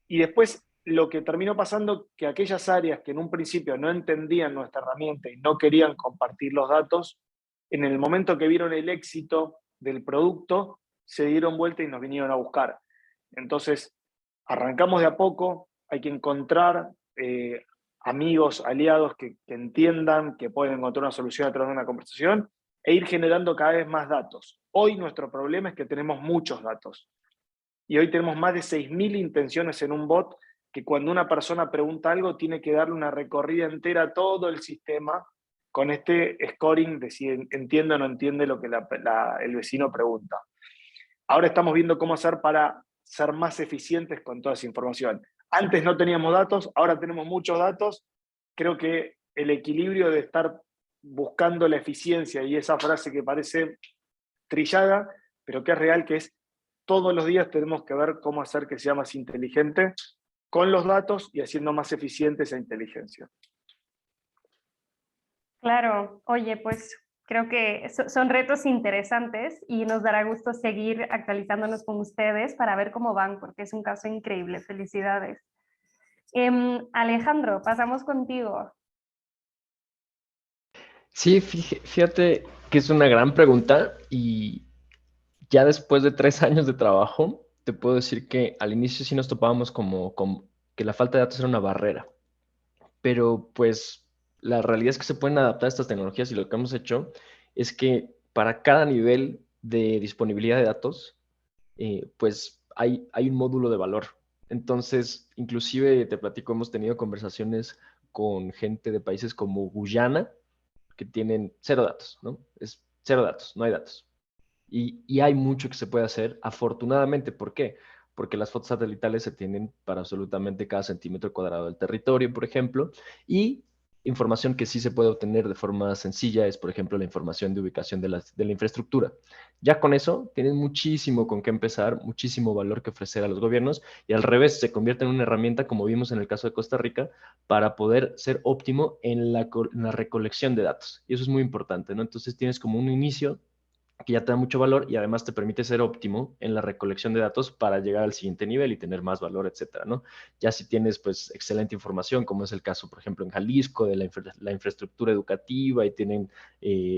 Y después lo que terminó pasando, que aquellas áreas que en un principio no entendían nuestra herramienta y no querían compartir los datos, en el momento que vieron el éxito del producto, se dieron vuelta y nos vinieron a buscar. Entonces, arrancamos de a poco, hay que encontrar amigos, aliados que entiendan que pueden encontrar una solución a través de una conversación e ir generando cada vez más datos. Hoy nuestro problema es que tenemos muchos datos. Y hoy tenemos más de 6.000 intenciones en un bot que cuando una persona pregunta algo tiene que darle una recorrida entera a todo el sistema con este scoring de si entiende o no entiende lo que el vecino pregunta. Ahora estamos viendo cómo hacer para ser más eficientes con toda esa información. Antes no teníamos datos, ahora tenemos muchos datos. Creo que el equilibrio de estar buscando la eficiencia y esa frase que parece trillada, pero que es real, que es todos los días tenemos que ver cómo hacer que sea más inteligente con los datos y haciendo más eficiente esa inteligencia. Claro, oye, pues creo que son retos interesantes y nos dará gusto seguir actualizándonos con ustedes para ver cómo van, porque es un caso increíble. Felicidades. Alejandro, pasamos contigo. Sí, fíjate que es una gran pregunta y ya después de 3 años de trabajo, te puedo decir que al inicio sí nos topábamos como que la falta de datos era una barrera, pero pues la realidad es que se pueden adaptar estas tecnologías y lo que hemos hecho es que para cada nivel de disponibilidad de datos, pues hay un módulo de valor. Entonces, inclusive te platico, hemos tenido conversaciones con gente de países como Guyana, que tienen cero datos, ¿no? Es cero datos, no hay datos. Y hay mucho que se puede hacer, afortunadamente. ¿Por qué? Porque las fotos satelitales se tienen para absolutamente cada centímetro cuadrado del territorio, por ejemplo, y información que sí se puede obtener de forma sencilla es, por ejemplo, la información de ubicación de la infraestructura. Ya con eso tienes muchísimo con qué empezar, muchísimo valor que ofrecer a los gobiernos y al revés, se convierte en una herramienta, como vimos en el caso de Costa Rica, para poder ser óptimo en la recolección de datos. Y eso es muy importante, ¿no? Entonces tienes como un inicio que ya te da mucho valor y además te permite ser óptimo en la recolección de datos para llegar al siguiente nivel y tener más valor, etcétera, ¿no? Ya si tienes, pues, excelente información, como es el caso, por ejemplo, en Jalisco, de la infraestructura educativa y tienen,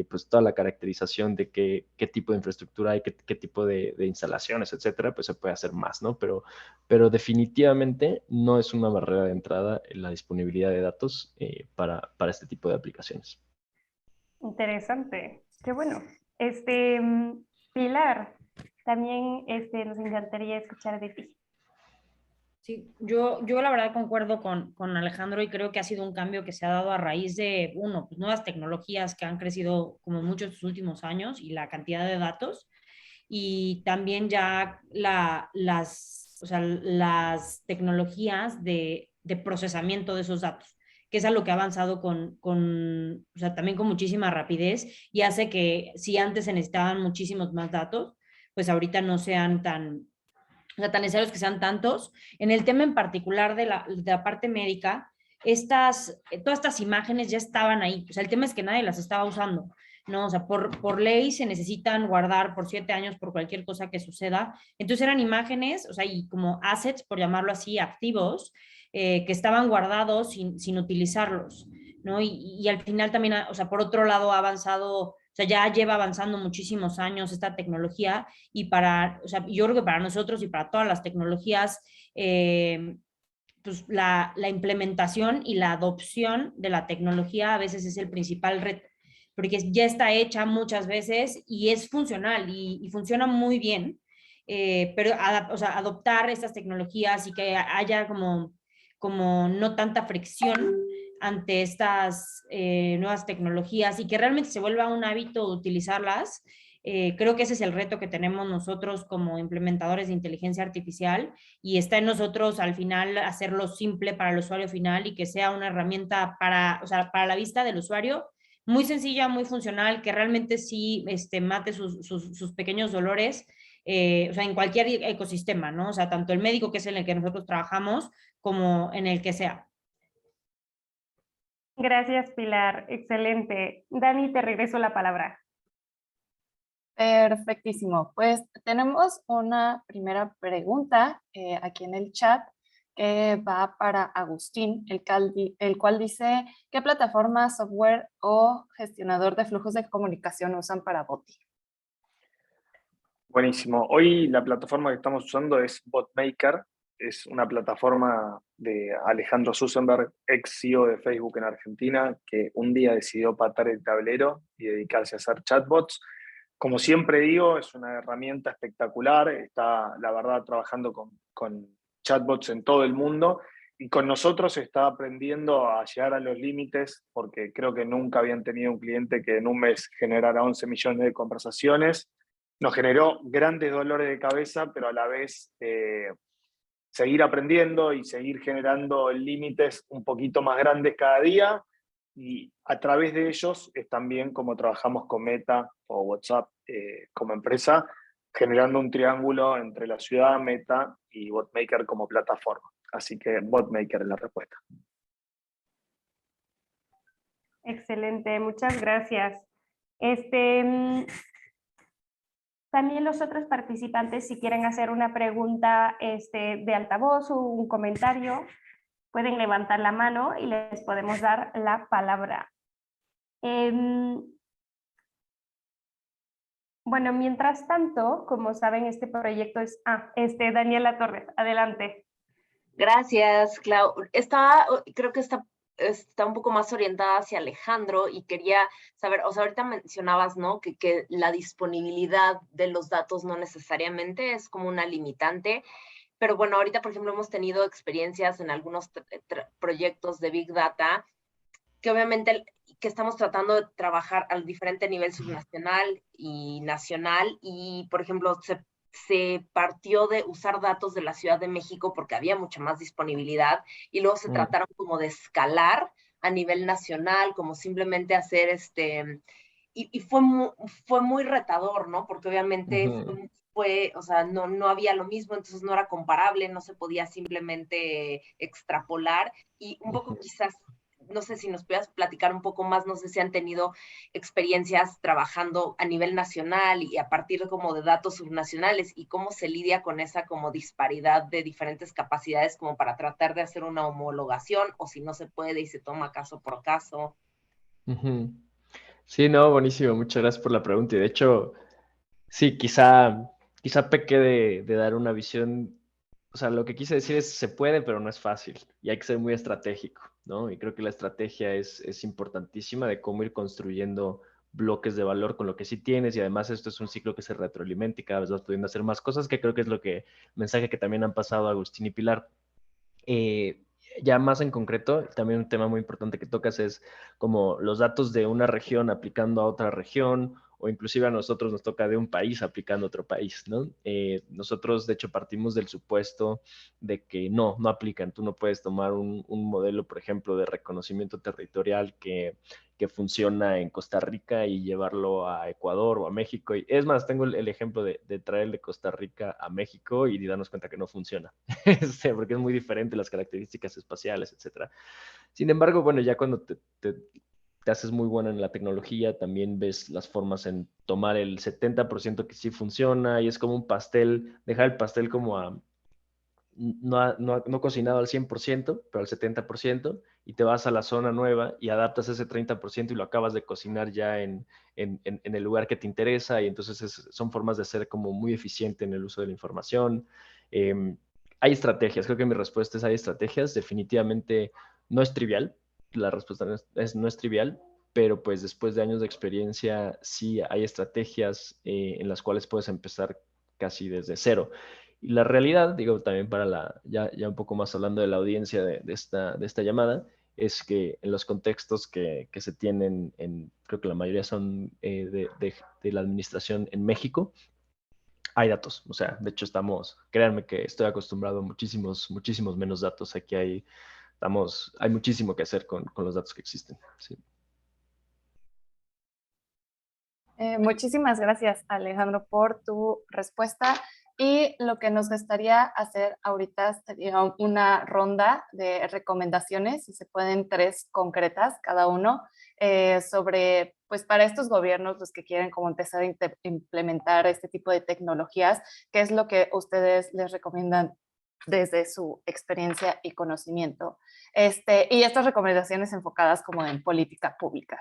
pues, toda la caracterización de qué tipo de infraestructura hay, qué tipo de instalaciones, etcétera, pues se puede hacer más, ¿no? Pero definitivamente no es una barrera de entrada en la disponibilidad de datos para este tipo de aplicaciones. Interesante, qué bueno. Este, Pilar, también nos encantaría escuchar de ti. Sí, yo la verdad concuerdo con Alejandro y creo que ha sido un cambio que se ha dado a raíz de, uno, pues nuevas tecnologías que han crecido como mucho estos últimos años y la cantidad de datos y también ya o sea, las tecnologías de procesamiento de esos datos, que es algo que ha avanzado o sea, también con muchísima rapidez y hace que si antes se necesitaban muchísimos más datos, pues ahorita no sean o sea, tan necesarios que sean tantos. En el tema en particular de la parte médica, todas estas imágenes ya estaban ahí. O sea, el tema es que nadie las estaba usando, ¿no? O sea, por ley se necesitan guardar por 7 años por cualquier cosa que suceda. Entonces eran imágenes, o sea, y como assets, por llamarlo así, activos, que estaban guardados sin utilizarlos, ¿no? Y al final también, o sea, por otro lado ha avanzado, o sea, ya lleva avanzando muchísimos años esta tecnología y o sea, yo creo que para nosotros y para todas las tecnologías, pues la implementación y la adopción de la tecnología a veces es el principal reto, porque ya está hecha muchas veces y es funcional y funciona muy bien. pero o sea, adoptar estas tecnologías y que haya como no tanta fricción ante estas nuevas tecnologías y que realmente se vuelva un hábito utilizarlas. Creo que ese es el reto que tenemos nosotros como implementadores de inteligencia artificial y está en nosotros al final hacerlo simple para el usuario final y que sea una herramienta para, o sea, para la vista del usuario muy sencilla, muy funcional, que realmente sí mate sus pequeños dolores, o sea, en cualquier ecosistema, ¿no? O sea, tanto el médico, que es en el que nosotros trabajamos, como en el que sea. Gracias, Pilar. Excelente. Dani, te regreso la palabra. Perfectísimo. Pues tenemos una primera pregunta aquí en el chat que va para Agustín, el cual dice, ¿qué plataforma, software o gestionador de flujos de comunicación usan para Boti? Buenísimo. Hoy la plataforma que estamos usando es BotMaker. Es una plataforma de Alejandro Susenberg, ex CEO de Facebook en Argentina, que un día decidió patar el tablero y dedicarse a hacer chatbots. Como siempre digo, es una herramienta espectacular. Está, la verdad, trabajando con chatbots en todo el mundo y con nosotros está aprendiendo a llegar a los límites, porque creo que nunca habían tenido un cliente que en un mes generara 11 millones de conversaciones. Nos generó grandes dolores de cabeza, pero a la vez seguir aprendiendo y seguir generando límites un poquito más grandes cada día. Y a través de ellos es también como trabajamos con Meta o WhatsApp como empresa, generando un triángulo entre la ciudad, Meta y BotMaker como plataforma. Así que BotMaker es la respuesta. Excelente, muchas gracias. También los otros participantes, si quieren hacer una pregunta de altavoz o un comentario, pueden levantar la mano y les podemos dar la palabra. Bueno, mientras tanto, como saben, este proyecto es... Daniela Torres, adelante. Gracias, Clau. Creo que está un poco más orientada hacia Alejandro y quería saber, o sea, ahorita mencionabas, ¿no? Que la disponibilidad de los datos no necesariamente es como una limitante, pero bueno, ahorita, por ejemplo, hemos tenido experiencias en algunos proyectos de Big Data que obviamente que estamos tratando de trabajar al diferente nivel subnacional y nacional y, por ejemplo, se partió de usar datos de la Ciudad de México porque había mucha más disponibilidad y luego se trataron como de escalar a nivel nacional, como simplemente hacer y fue muy retador, ¿no? Porque obviamente o sea, no había lo mismo, entonces no era comparable, no se podía simplemente extrapolar y un poco quizás no sé si nos puedas platicar un poco más, no sé si han tenido experiencias trabajando a nivel nacional y a partir como de datos subnacionales y cómo se lidia con esa como disparidad de diferentes capacidades como para tratar de hacer una homologación o si no se puede y se toma caso por caso. Sí, no, buenísimo, muchas gracias por la pregunta. Y de hecho, sí, quizá pequé de dar una visión, o sea, lo que quise decir es se puede, pero no es fácil y hay que ser muy estratégico, ¿no? Y creo que la estrategia es importantísima de cómo ir construyendo bloques de valor con lo que sí tienes y además esto es un ciclo que se retroalimenta y cada vez vas pudiendo hacer más cosas, que creo que es mensaje que también han pasado Agustín y Pilar. Ya más en concreto, también un tema muy importante que tocas es como los datos de una región aplicando a otra región o inclusive a nosotros nos toca de un país aplicando a otro país, ¿no? Nosotros, de hecho, partimos del supuesto de que no aplican. Tú no puedes tomar un modelo, por ejemplo, de reconocimiento territorial que funciona en Costa Rica y llevarlo a Ecuador o a México. Y es más, tengo el ejemplo de traer de Costa Rica a México y darnos cuenta que no funciona, porque es muy diferente las características espaciales, etc. Sin embargo, bueno, ya cuando te haces muy bueno en la tecnología, también ves las formas en tomar el 70% que sí funciona y es como un pastel, dejar el pastel como no cocinado al 100%, pero al 70%, y te vas a la zona nueva y adaptas ese 30% y lo acabas de cocinar ya en el lugar que te interesa, y entonces son formas de ser como muy eficiente en el uso de la información. Hay estrategias, creo que mi respuesta es hay estrategias, definitivamente no es trivial, la respuesta no es trivial, pero pues después de años de experiencia sí hay estrategias en las cuales puedes empezar casi desde cero. Y la realidad, digo, también para ya un poco más hablando de la audiencia de esta llamada, es que en los contextos que se tienen, creo que la mayoría son de la administración en México, hay datos. O sea, de hecho créanme que estoy acostumbrado a muchísimos menos datos. Aquí hay muchísimo que hacer con los datos que existen. Sí. Muchísimas gracias, Alejandro, por tu respuesta. Y lo que nos gustaría hacer ahorita sería una ronda de recomendaciones, si se pueden 3 concretas cada uno, sobre, pues para estos gobiernos, los que quieren como empezar a implementar este tipo de tecnologías, ¿qué es lo que ustedes les recomiendan desde su experiencia y conocimiento? Y estas recomendaciones enfocadas como en política pública.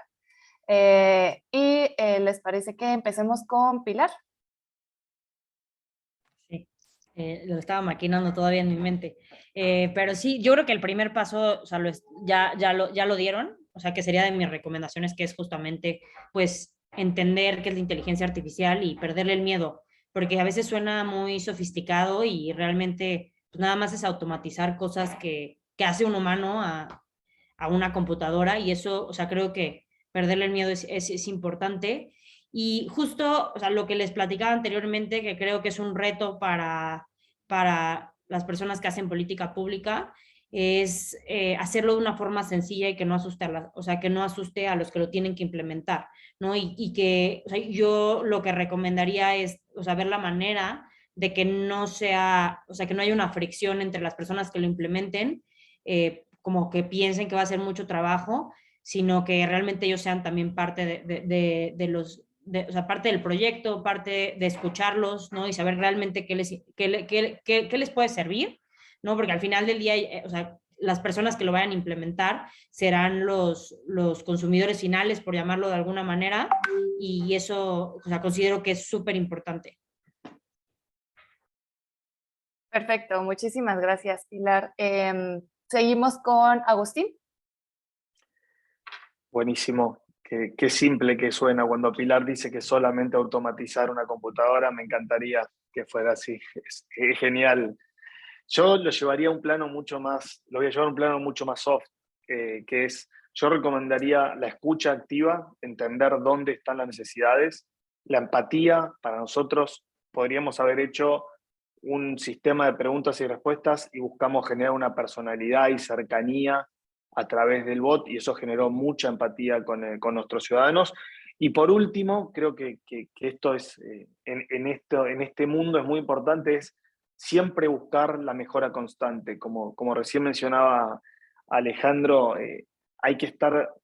¿Les parece que empecemos con Pilar? Sí, lo estaba maquinando todavía en mi mente. Pero sí, yo creo que el primer paso, o sea, ya lo dieron, o sea, que sería de mis recomendaciones, que es justamente, pues, entender qué es la inteligencia artificial y perderle el miedo, porque a veces suena muy sofisticado y realmente, pues, nada más es automatizar cosas que hace un humano a una computadora y eso, o sea, creo que perderle el miedo es importante. Y justo, o sea, lo que les platicaba anteriormente, que creo que es un reto para las personas que hacen política pública, es hacerlo de una forma sencilla y que no asuste o sea, que no asuste a los que lo tienen que implementar, ¿no? Y que, o sea, yo lo que recomendaría es, o sea, ver la manera de que no sea, o sea, que no haya una fricción entre las personas que lo implementen, como que piensen que va a ser mucho trabajo, sino que realmente ellos sean también parte o sea, parte del proyecto, parte de escucharlos, ¿no? Y saber realmente qué les puede servir, ¿no? Porque al final del día, o sea, las personas que lo vayan a implementar serán los consumidores finales, por llamarlo de alguna manera, y eso, o sea, considero que es súper importante. Perfecto, muchísimas gracias, Pilar. Seguimos con Agustín. Buenísimo. Qué simple que suena cuando Pilar dice que solamente automatizar una computadora. Me encantaría que fuera así. Es genial. Yo lo llevaría a un plano mucho más, lo voy a llevar a un plano mucho más soft, que es, yo recomendaría la escucha activa, entender dónde están las necesidades, la empatía. Para nosotros podríamos haber hecho un sistema de preguntas y respuestas y buscamos generar una personalidad y cercanía a través del bot y eso generó mucha empatía con nuestros ciudadanos. Y por último, creo que esto es, en este mundo es muy importante, es siempre buscar la mejora constante. Como recién mencionaba Alejandro, hay que estar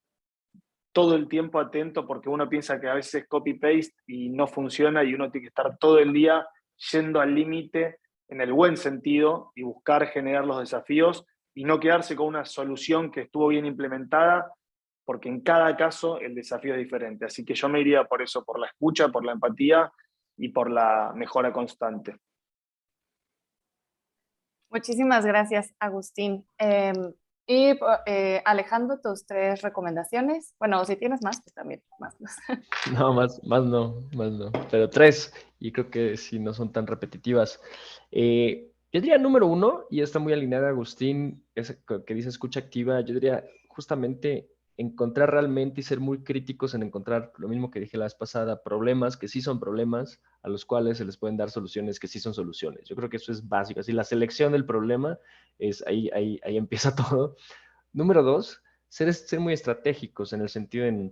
todo el tiempo atento porque uno piensa que a veces es copy-paste y no funciona y uno tiene que estar todo el día yendo al límite en el buen sentido y buscar generar los desafíos y no quedarse con una solución que estuvo bien implementada, porque en cada caso el desafío es diferente. Así que yo me iría por eso, por la escucha, por la empatía y por la mejora constante. Muchísimas gracias, Agustín. Alejandro, tus 3 recomendaciones. Bueno, si tienes más, pues también más. No, más no, pero 3, y creo que si no son tan repetitivas. Yo diría número 1, y está muy alineada Agustín, ese que dice escucha activa, yo diría justamente encontrar realmente y ser muy críticos en encontrar lo mismo que dije la vez pasada, problemas que sí son problemas, a los cuales se les pueden dar soluciones que sí son soluciones. Yo creo que eso es básico, así la selección del problema, ahí empieza todo. Número 2, ser muy estratégicos en el sentido de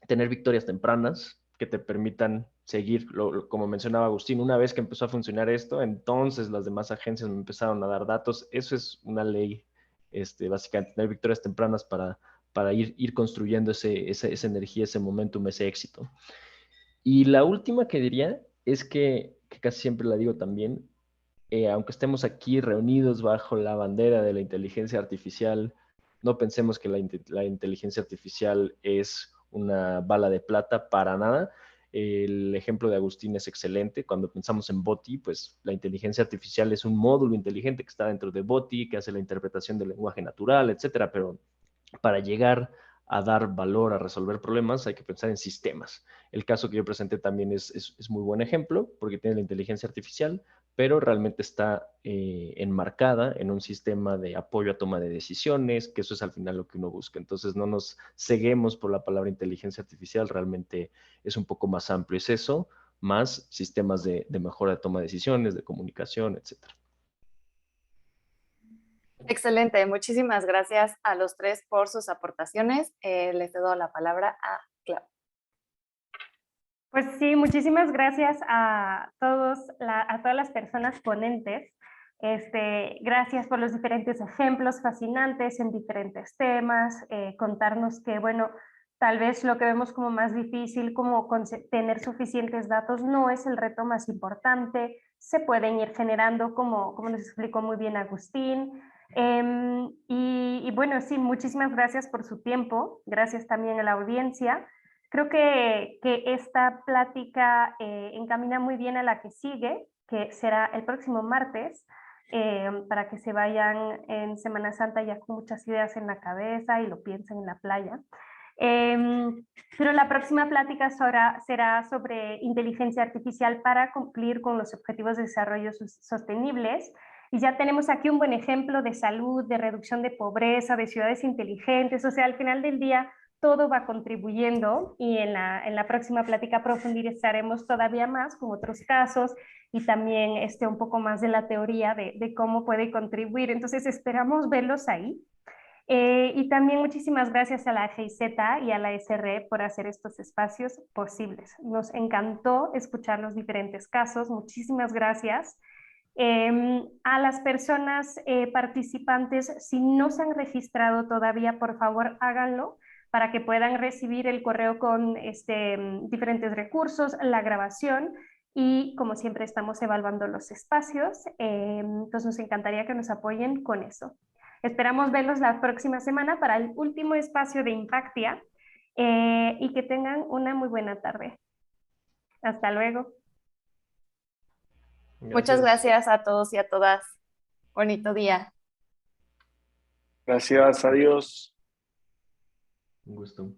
tener victorias tempranas que te permitan seguir, como mencionaba Agustín, una vez que empezó a funcionar esto, entonces las demás agencias me empezaron a dar datos. Eso es una ley, básicamente, tener victorias tempranas para ir construyendo esa energía, ese momentum, ese éxito. Y la última que diría es que casi siempre la digo también, aunque estemos aquí reunidos bajo la bandera de la inteligencia artificial, no pensemos que la inteligencia artificial es una bala de plata para nada. El ejemplo de Agustín es excelente. Cuando pensamos en Boti, pues la inteligencia artificial es un módulo inteligente que está dentro de Boti, que hace la interpretación del lenguaje natural, etcétera. Pero para llegar a dar valor, a resolver problemas, hay que pensar en sistemas. El caso que yo presenté también es muy buen ejemplo, porque tiene la inteligencia artificial, pero realmente está enmarcada en un sistema de apoyo a toma de decisiones, que eso es al final lo que uno busca. Entonces no nos ceguemos por la palabra inteligencia artificial, realmente es un poco más amplio, es eso, más sistemas de mejora de toma de decisiones, de comunicación, etcétera. Excelente, muchísimas gracias a los tres por sus aportaciones. Les cedo la palabra a Clau. Pues sí, muchísimas gracias a todas las personas ponentes. Gracias por los diferentes ejemplos fascinantes en diferentes temas, contarnos que, bueno, tal vez lo que vemos como más difícil, como tener suficientes datos, no es el reto más importante, se pueden ir generando, como nos explicó muy bien Agustín. Y bueno, sí, muchísimas gracias por su tiempo, gracias también a la audiencia. Creo que esta plática encamina muy bien a la que sigue, que será el próximo martes, para que se vayan en Semana Santa ya con muchas ideas en la cabeza y lo piensen en la playa. Pero la próxima plática será sobre inteligencia artificial para cumplir con los objetivos de desarrollo sostenibles. Y ya tenemos aquí un buen ejemplo de salud, de reducción de pobreza, de ciudades inteligentes. O sea, al final del día todo va contribuyendo y en la próxima plática profundizaremos todavía más con otros casos y también un poco más de la teoría de cómo puede contribuir. Entonces esperamos verlos ahí. Y también muchísimas gracias a la GIZ y a la SRE por hacer estos espacios posibles. Nos encantó escuchar los diferentes casos. Muchísimas gracias. A las personas participantes, si no se han registrado todavía, por favor háganlo para que puedan recibir el correo con diferentes recursos, la grabación y como siempre estamos evaluando los espacios, entonces nos encantaría que nos apoyen con eso. Esperamos verlos la próxima semana para el último espacio de Impactia y que tengan una muy buena tarde. Hasta luego. Muchas gracias a todos y a todas. Bonito día. Gracias, adiós. Un gusto.